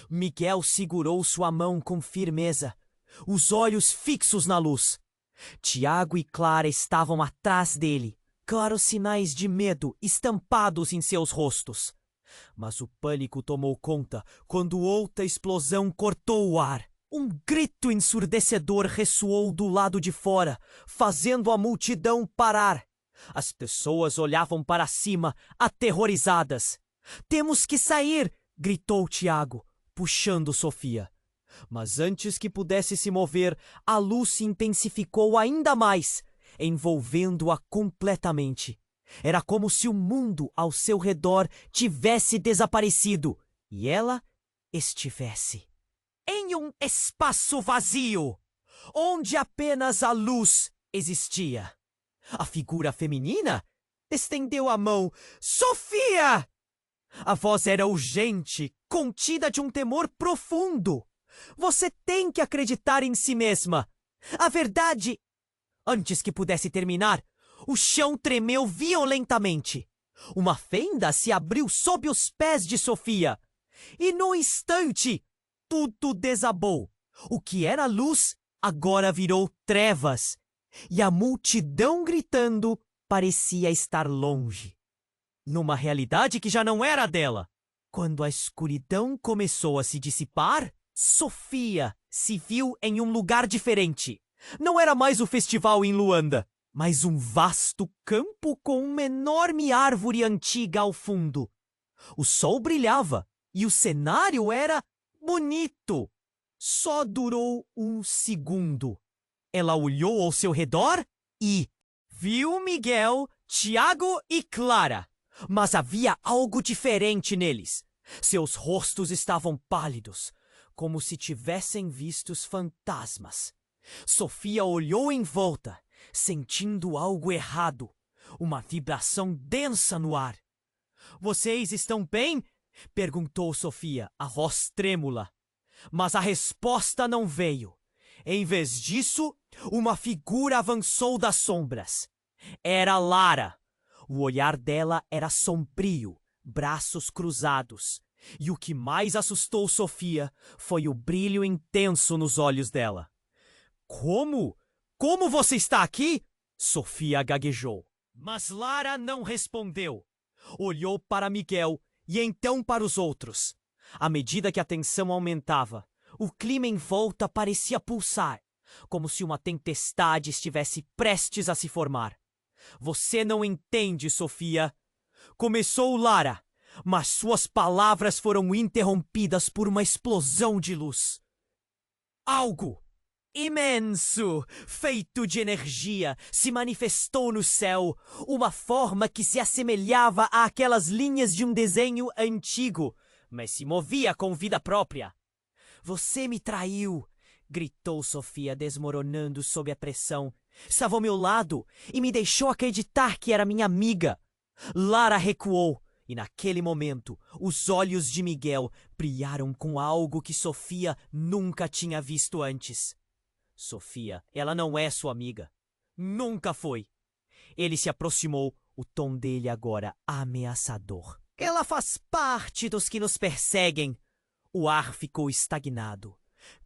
Miguel segurou sua mão com firmeza, os olhos fixos na luz. Tiago e Clara estavam atrás dele, claros sinais de medo estampados em seus rostos. Mas o pânico tomou conta quando outra explosão cortou o ar. Um grito ensurdecedor ressoou do lado de fora, fazendo a multidão parar. As pessoas olhavam para cima, aterrorizadas. "Temos que sair!" gritou Tiago, puxando Sofia. Mas antes que pudesse se mover, a luz se intensificou ainda mais, envolvendo-a completamente. Era como se o mundo ao seu redor tivesse desaparecido e ela estivesse em um espaço vazio, onde apenas a luz existia. A figura feminina estendeu a mão. "Sofia!" A voz era urgente, contida de um temor profundo. "Você tem que acreditar em si mesma. A verdade..." Antes que pudesse terminar, o chão tremeu violentamente. Uma fenda se abriu sob os pés de Sofia. E no instante, tudo desabou. O que era luz agora virou trevas. E a multidão gritando parecia estar longe, numa realidade que já não era dela. Quando a escuridão começou a se dissipar, Sofia se viu em um lugar diferente. Não era mais o festival em Luanda, mas um vasto campo com uma enorme árvore antiga ao fundo. O sol brilhava e o cenário era bonito. Só durou um segundo. Ela olhou ao seu redor e viu Miguel, Tiago e Clara. Mas havia algo diferente neles. Seus rostos estavam pálidos, como se tivessem visto fantasmas. Sofia olhou em volta, sentindo algo errado, uma vibração densa no ar. "Vocês estão bem?" perguntou Sofia, a voz trêmula. Mas a resposta não veio. Em vez disso, uma figura avançou das sombras. Era Lara. O olhar dela era sombrio, braços cruzados. E o que mais assustou Sofia foi o brilho intenso nos olhos dela. "Como? Como você está aqui?" Sofia gaguejou. Mas Lara não respondeu. Olhou para Miguel e então para os outros. À medida que a tensão aumentava, o clima em volta parecia pulsar, como se uma tempestade estivesse prestes a se formar. "Você não entende, Sofia." Começou Lara, mas suas palavras foram interrompidas por uma explosão de luz. Algo imenso, feito de energia, se manifestou no céu, uma forma que se assemelhava àquelas linhas de um desenho antigo, mas se movia com vida própria. "Você me traiu!" gritou Sofia, desmoronando sob a pressão. "Estava ao meu lado e me deixou acreditar que era minha amiga." Lara recuou E naquele momento, os olhos de Miguel brilharam com algo que Sofia nunca tinha visto antes. Sofia, ela não é sua amiga. Nunca foi. Ele se aproximou, o tom dele agora ameaçador. Ela faz parte dos que nos perseguem. O ar ficou estagnado.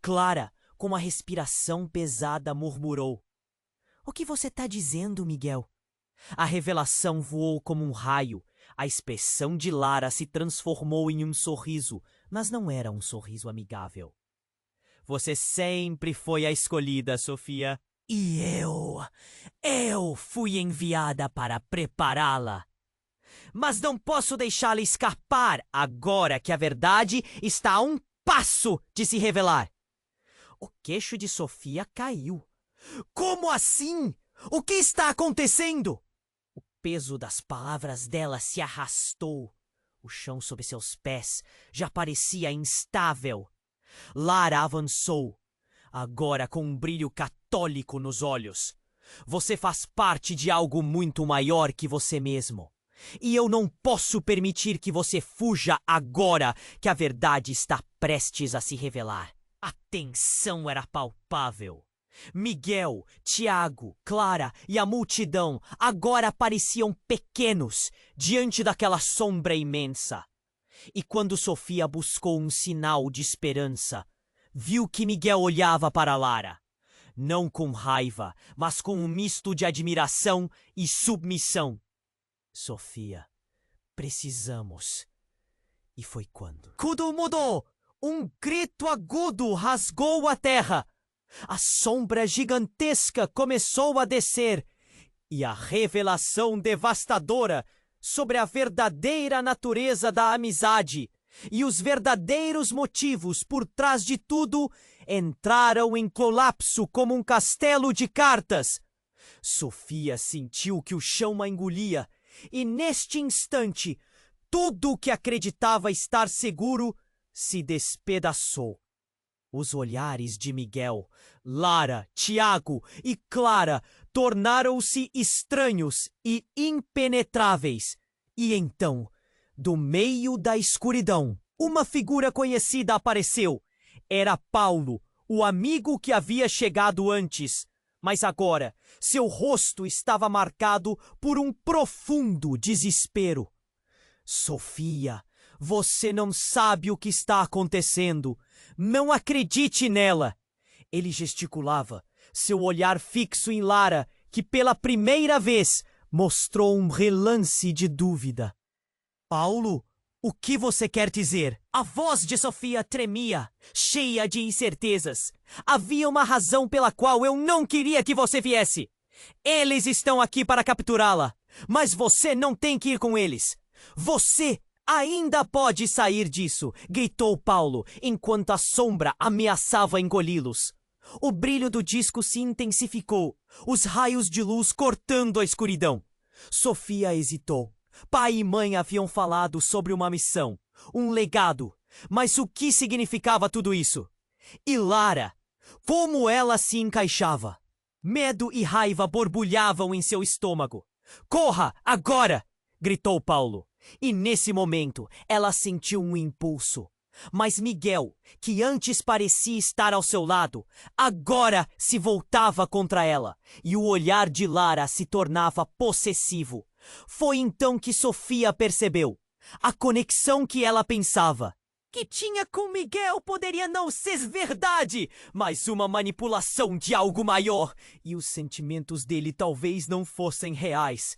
Clara, com uma respiração pesada, murmurou. O que você está dizendo, Miguel? A revelação voou como um raio. A expressão de Lara se transformou em um sorriso, mas não era um sorriso amigável. Você sempre foi a escolhida, Sofia. E eu fui enviada para prepará-la. Mas não posso deixá-la escapar agora que a verdade está a um passo de se revelar. O queixo de Sofia caiu. Como assim? O que está acontecendo? O peso das palavras dela se arrastou. O chão sob seus pés já parecia instável. Lara avançou, agora com um brilho católico nos olhos. Você faz parte de algo muito maior que você mesmo. E eu não posso permitir que você fuja agora que a verdade está prestes a se revelar. A tensão era palpável. Miguel, Tiago, Clara e a multidão agora pareciam pequenos diante daquela sombra imensa. E quando Sofia buscou um sinal de esperança, viu que Miguel olhava para Lara. Não com raiva, mas com um misto de admiração e submissão. Sofia, precisamos. E foi quando? Tudo mudou! Um grito agudo rasgou a terra. A sombra gigantesca começou a descer. E a revelação devastadora sobre a verdadeira natureza da amizade e os verdadeiros motivos por trás de tudo entraram em colapso como um castelo de cartas. Sofia sentiu que o chão a engolia e, neste instante, tudo o que acreditava estar seguro se despedaçou. Os olhares de Miguel, Lara, Tiago e Clara tornaram-se estranhos e impenetráveis. E então, do meio da escuridão, uma figura conhecida apareceu. Era Paulo, o amigo que havia chegado antes. Mas agora, seu rosto estava marcado por um profundo desespero. Sofia, você não sabe o que está acontecendo. Não acredite nela. Ele gesticulava, seu olhar fixo em Lara, que pela primeira vez mostrou um relance de dúvida. Paulo, o que você quer dizer? A voz de Sofia tremia, cheia de incertezas. Havia uma razão pela qual eu não queria que você viesse. Eles estão aqui para capturá-la, mas você não tem que ir com eles. Você ainda pode sair disso, gritou Paulo, enquanto a sombra ameaçava engoli-los. O brilho do disco se intensificou, os raios de luz cortando a escuridão. Sofia hesitou. Pai e mãe haviam falado sobre uma missão, um legado, mas o que significava tudo isso? E Lara? Como ela se encaixava? Medo e raiva borbulhavam em seu estômago. Corra, agora! Gritou Paulo. E nesse momento, ela sentiu um impulso. Mas Miguel, que antes parecia estar ao seu lado, agora se voltava contra ela, e o olhar de Lara se tornava possessivo. Foi então que Sofia percebeu. A conexão que ela pensava que tinha com Miguel poderia não ser verdade, mas uma manipulação de algo maior, e os sentimentos dele talvez não fossem reais.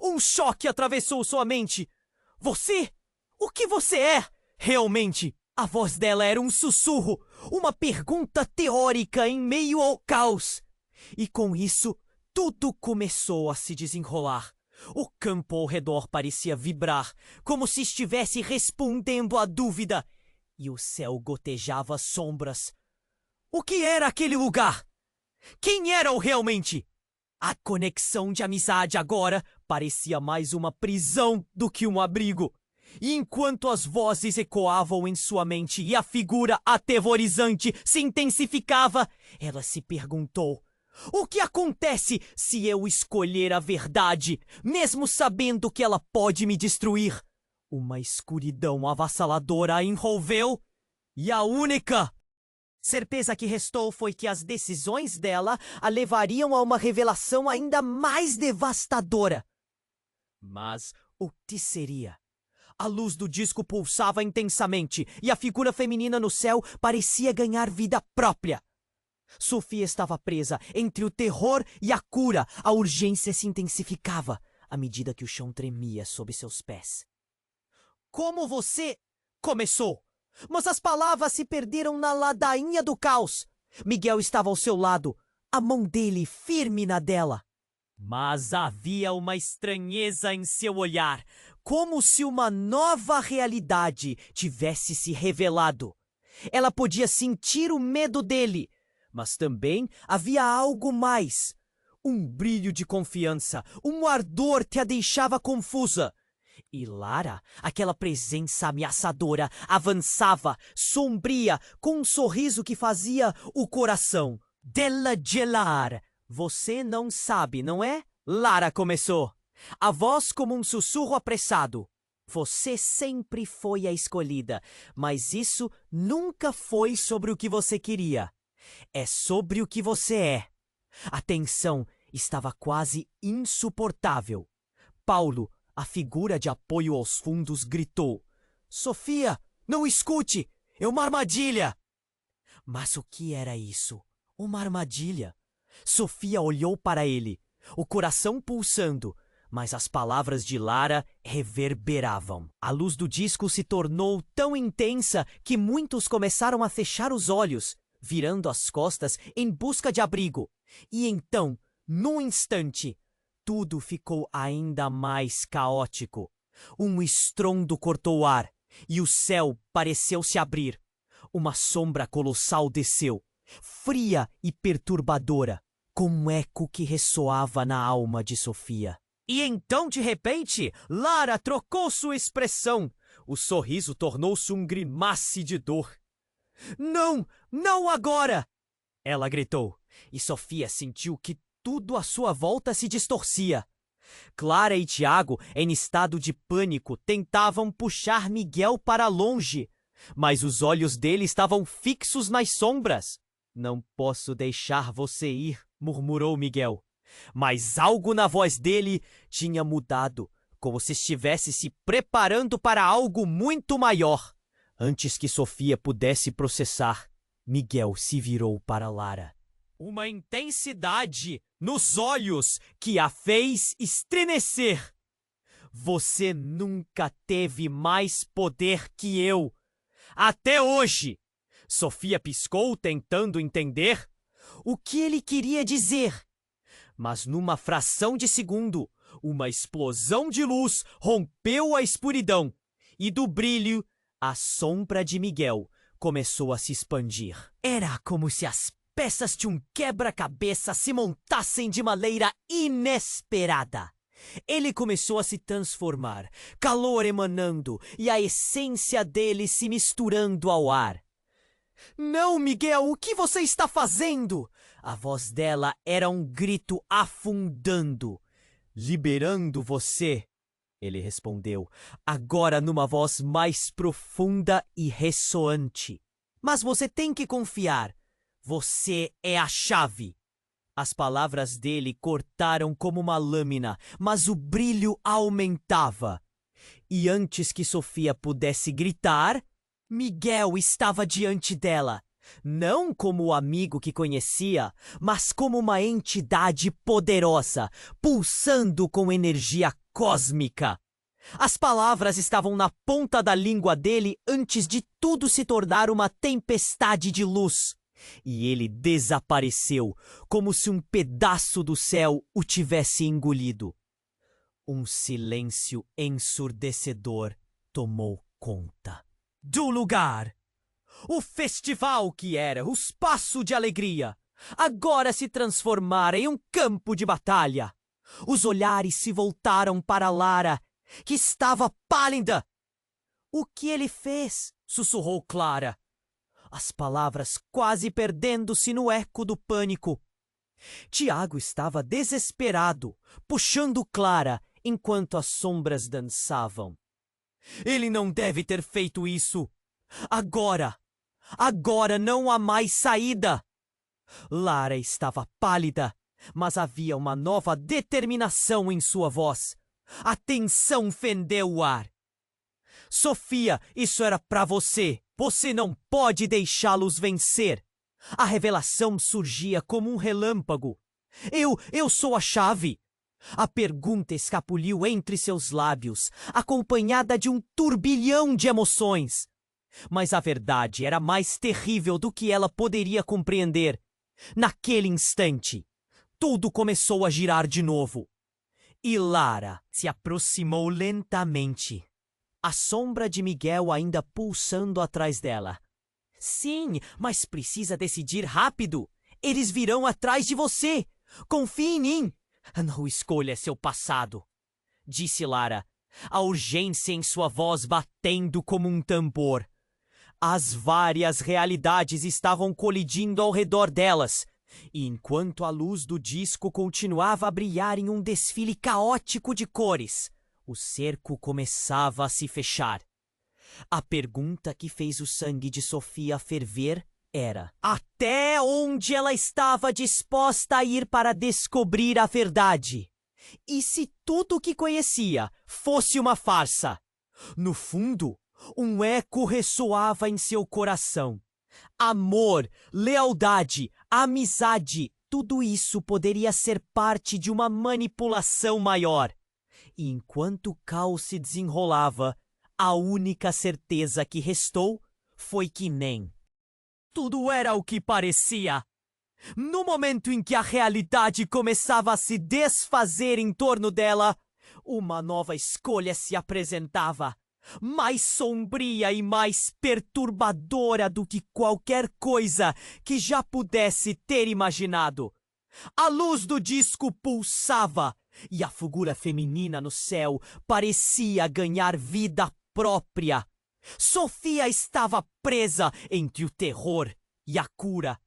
Um choque atravessou sua mente. Você? O que você é? Realmente, a voz dela era um sussurro, uma pergunta teórica em meio ao caos. E com isso, tudo começou a se desenrolar. O campo ao redor parecia vibrar, como se estivesse respondendo à dúvida, e o céu gotejava sombras. O que era aquele lugar? Quem era-o realmente? A conexão de amizade agora parecia mais uma prisão do que um abrigo. E enquanto as vozes ecoavam em sua mente e a figura aterrorizante se intensificava, ela se perguntou: o que acontece se eu escolher a verdade, mesmo sabendo que ela pode me destruir? Uma escuridão avassaladora a envolveu, e a única certeza que restou foi que as decisões dela a levariam a uma revelação ainda mais devastadora. Mas o que seria? A luz do disco pulsava intensamente e a figura feminina no céu parecia ganhar vida própria. Sofia estava presa entre o terror e a cura. A urgência se intensificava à medida que o chão tremia sob seus pés. Como você começou? Mas as palavras se perderam na ladainha do caos. Miguel estava ao seu lado, a mão dele firme na dela. Mas havia uma estranheza em seu olhar, como se uma nova realidade tivesse se revelado. Ela podia sentir o medo dele, mas também havia algo mais. Um brilho de confiança, um ardor que a deixava confusa. E Lara, aquela presença ameaçadora, avançava, sombria, com um sorriso que fazia o coração dela gelar. Você não sabe, não é? Lara começou. A voz como um sussurro apressado. Você sempre foi a escolhida, mas isso nunca foi sobre o que você queria. É sobre o que você é. A tensão estava quase insuportável. Paulo, a figura de apoio aos fundos, gritou: Sofia, não escute! É uma armadilha! Mas o que era isso? Uma armadilha? Sofia olhou para ele, o coração pulsando, mas as palavras de Lara reverberavam. A luz do disco se tornou tão intensa que muitos começaram a fechar os olhos, virando as costas em busca de abrigo. E então, num instante, tudo ficou ainda mais caótico. Um estrondo cortou o ar e o céu pareceu se abrir. Uma sombra colossal desceu, fria e perturbadora, com um eco que ressoava na alma de Sofia. E então, de repente, Lara trocou sua expressão. O sorriso tornou-se um grimace de dor. Não, não agora! Ela gritou, e Sofia sentiu que tudo à sua volta se distorcia. Clara e Tiago, em estado de pânico, tentavam puxar Miguel para longe, mas os olhos dele estavam fixos nas sombras. Não posso deixar você ir, murmurou Miguel. Mas algo na voz dele tinha mudado, como se estivesse se preparando para algo muito maior. Antes que Sofia pudesse processar, Miguel se virou para Lara. Uma intensidade nos olhos que a fez estremecer. Você nunca teve mais poder que eu. Até hoje. Sofia piscou, tentando entender o que ele queria dizer. Mas numa fração de segundo, uma explosão de luz rompeu a escuridão. E do brilho, a sombra de Miguel começou a se expandir. Era como se as peças de um quebra-cabeça se montassem de maneira inesperada. Ele começou a se transformar, calor emanando e a essência dele se misturando ao ar. Não, Miguel, o que você está fazendo? A voz dela era um grito afundando. Liberando você, ele respondeu, agora numa voz mais profunda e ressoante. Mas você tem que confiar. Você é a chave. As palavras dele cortaram como uma lâmina, mas o brilho aumentava. E antes que Sofia pudesse gritar, Miguel estava diante dela, não como o amigo que conhecia, mas como uma entidade poderosa, pulsando com energia cósmica. As palavras estavam na ponta da língua dele antes de tudo se tornar uma tempestade de luz. E ele desapareceu, como se um pedaço do céu o tivesse engolido. Um silêncio ensurdecedor tomou conta do lugar. O festival que era o espaço de alegria, agora se transformara em um campo de batalha. Os olhares se voltaram para Lara, que estava pálida. O que ele fez? Sussurrou Clara. As palavras quase perdendo-se no eco do pânico. Tiago estava desesperado, puxando Clara enquanto as sombras dançavam. Ele não deve ter feito isso. Agora não há mais saída. Lara estava pálida, mas havia uma nova determinação em sua voz. A tensão fendeu o ar. Sofia, isso era para você. Você não pode deixá-los vencer. A revelação surgia como um relâmpago. Eu sou a chave. A pergunta escapuliu entre seus lábios, acompanhada de um turbilhão de emoções. Mas a verdade era mais terrível do que ela poderia compreender. Naquele instante, tudo começou a girar de novo. E Lara se aproximou lentamente, a sombra de Miguel ainda pulsando atrás dela. Sim, mas precisa decidir rápido. Eles virão atrás de você. Confie em mim. Não escolha seu passado, disse Lara, a urgência em sua voz batendo como um tambor. As várias realidades estavam colidindo ao redor delas, e enquanto a luz do disco continuava a brilhar em um desfile caótico de cores, o cerco começava a se fechar. A pergunta que fez o sangue de Sofia ferver era: até onde ela estava disposta a ir para descobrir a verdade? E se tudo o que conhecia fosse uma farsa? No fundo, um eco ressoava em seu coração. Amor, lealdade, amizade, tudo isso poderia ser parte de uma manipulação maior. E enquanto o caos se desenrolava, a única certeza que restou foi que nem tudo era o que parecia. No momento em que a realidade começava a se desfazer em torno dela, uma nova escolha se apresentava, mais sombria e mais perturbadora do que qualquer coisa que já pudesse ter imaginado. A luz do disco pulsava e a figura feminina no céu parecia ganhar vida própria. Sofia estava presa entre o terror e a cura.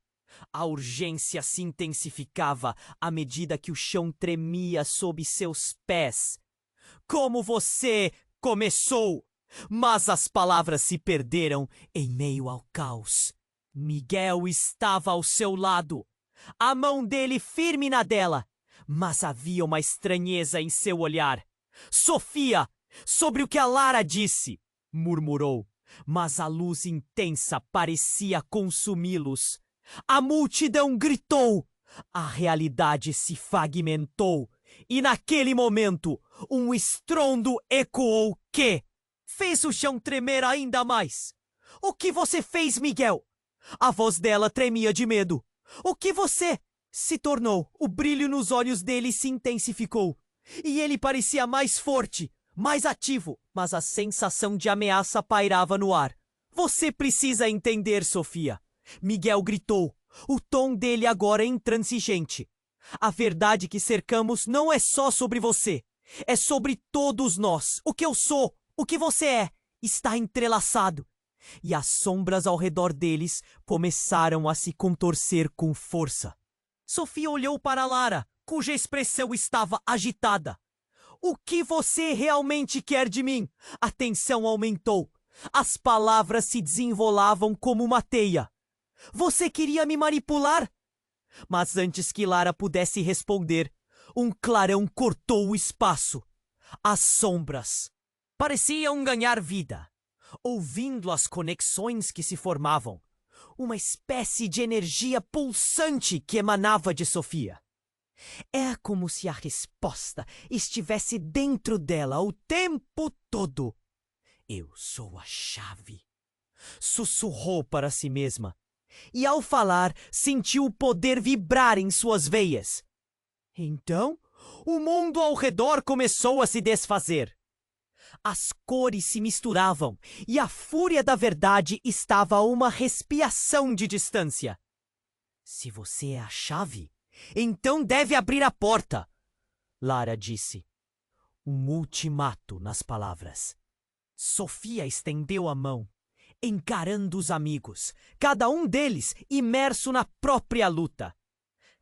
A urgência se intensificava à medida que o chão tremia sob seus pés. Como você começou, mas as palavras se perderam em meio ao caos. Miguel estava ao seu lado, a mão dele firme na dela, mas havia uma estranheza em seu olhar. Sofia, sobre o que a Lara disse, murmurou, mas a luz intensa parecia consumi-los. A multidão gritou, a realidade se fragmentou, e naquele momento um estrondo ecoou que fez o chão tremer ainda mais. O que você fez, Miguel? A voz dela tremia de medo. O que você se tornou? O brilho nos olhos dele se intensificou, e ele parecia mais forte, mais ativo, mas a sensação de ameaça pairava no ar. Você precisa entender, Sofia. Miguel gritou, o tom dele agora intransigente. A verdade que cercamos não é só sobre você. É sobre todos nós. O que eu sou, o que você é, está entrelaçado. E as sombras ao redor deles começaram a se contorcer com força. Sofia olhou para Lara, cuja expressão estava agitada. O que você realmente quer de mim? A tensão aumentou. As palavras se desenrolavam como uma teia. Você queria me manipular? Mas antes que Lara pudesse responder, um clarão cortou o espaço. As sombras pareciam ganhar vida, ouvindo as conexões que se formavam. Uma espécie de energia pulsante que emanava de Sofia. É como se a resposta estivesse dentro dela o tempo todo. Eu sou a chave, sussurrou para si mesma. E ao falar, sentiu o poder vibrar em suas veias. Então, o mundo ao redor começou a se desfazer. As cores se misturavam e a fúria da verdade estava a uma respiração de distância. Se você é a chave, então deve abrir a porta, Lara disse. Um ultimato nas palavras. Sofia estendeu a mão, encarando os amigos, cada um deles imerso na própria luta.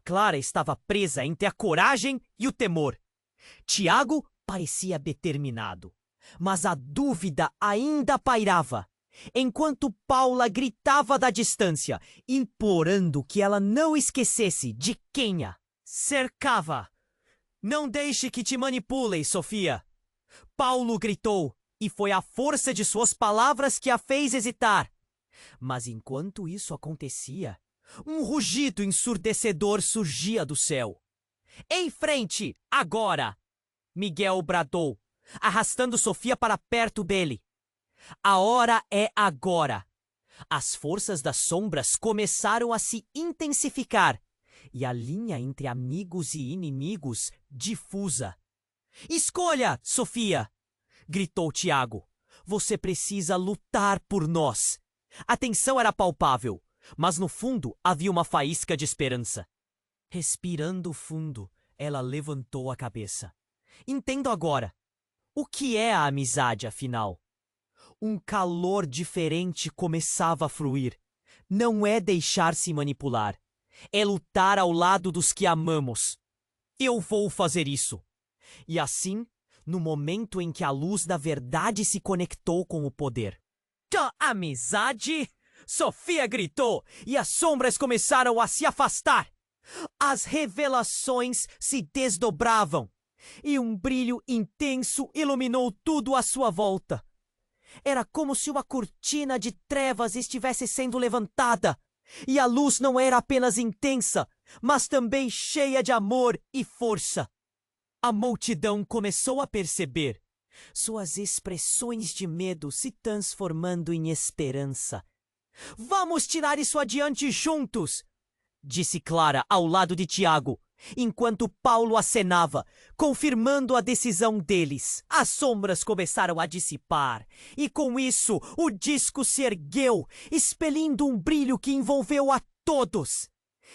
Clara estava presa entre a coragem e o temor. Tiago parecia determinado. Mas a dúvida ainda pairava, enquanto Paula gritava da distância, implorando que ela não esquecesse de quem a cercava. Não deixe que te manipulem, Sofia! Paulo gritou, e foi a força de suas palavras que a fez hesitar. Mas enquanto isso acontecia, um rugido ensurdecedor surgia do céu. Em frente, agora! Miguel bradou, arrastando Sofia para perto dele. A hora é agora. As forças das sombras começaram a se intensificar, e a linha entre amigos e inimigos difusa. Escolha, Sofia! Gritou Tiago. Você precisa lutar por nós. A tensão era palpável, mas no fundo havia uma faísca de esperança. Respirando fundo, ela levantou a cabeça. Entendo agora. O que é a amizade, afinal? Um calor diferente começava a fluir. Não é deixar-se manipular. É lutar ao lado dos que amamos. Eu vou fazer isso. E assim, no momento em que a luz da verdade se conectou com o poder. Da amizade? Sofia gritou, e as sombras começaram a se afastar. As revelações se desdobravam, e um brilho intenso iluminou tudo à sua volta. Era como se uma cortina de trevas estivesse sendo levantada, e a luz não era apenas intensa, mas também cheia de amor e força. A multidão começou a perceber, suas expressões de medo se transformando em esperança. Vamos tirar isso adiante juntos! Disse Clara ao lado de Tiago, enquanto Paulo acenava, confirmando a decisão deles. As sombras começaram a dissipar, e com isso o disco se ergueu, expelindo um brilho que envolveu a todos.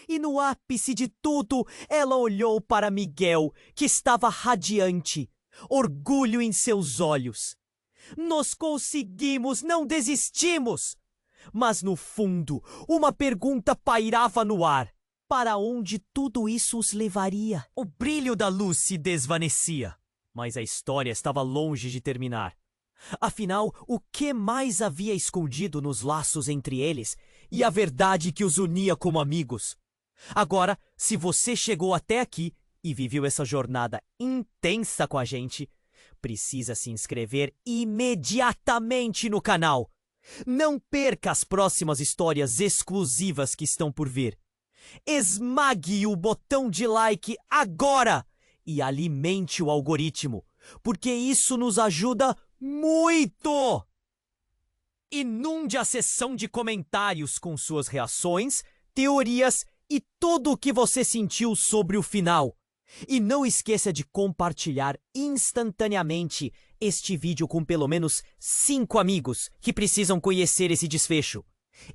E no ápice de tudo, ela olhou para Miguel, que estava radiante, orgulho em seus olhos. Nós conseguimos, não desistimos! Mas no fundo, uma pergunta pairava no ar. Para onde tudo isso os levaria? O brilho da luz se desvanecia, mas a história estava longe de terminar. Afinal, o que mais havia escondido nos laços entre eles e a verdade que os unia como amigos? Agora, se você chegou até aqui e viveu essa jornada intensa com a gente, precisa se inscrever imediatamente no canal. Não perca as próximas histórias exclusivas que estão por vir. Esmague o botão de like agora e alimente o algoritmo, porque isso nos ajuda muito! Inunde a seção de comentários com suas reações, teorias e tudo o que você sentiu sobre o final. E não esqueça de compartilhar instantaneamente este vídeo com pelo menos 5 amigos que precisam conhecer esse desfecho.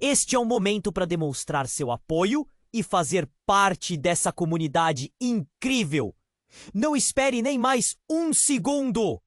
Este é o momento para demonstrar seu apoio e fazer parte dessa comunidade incrível. Não espere nem mais um segundo!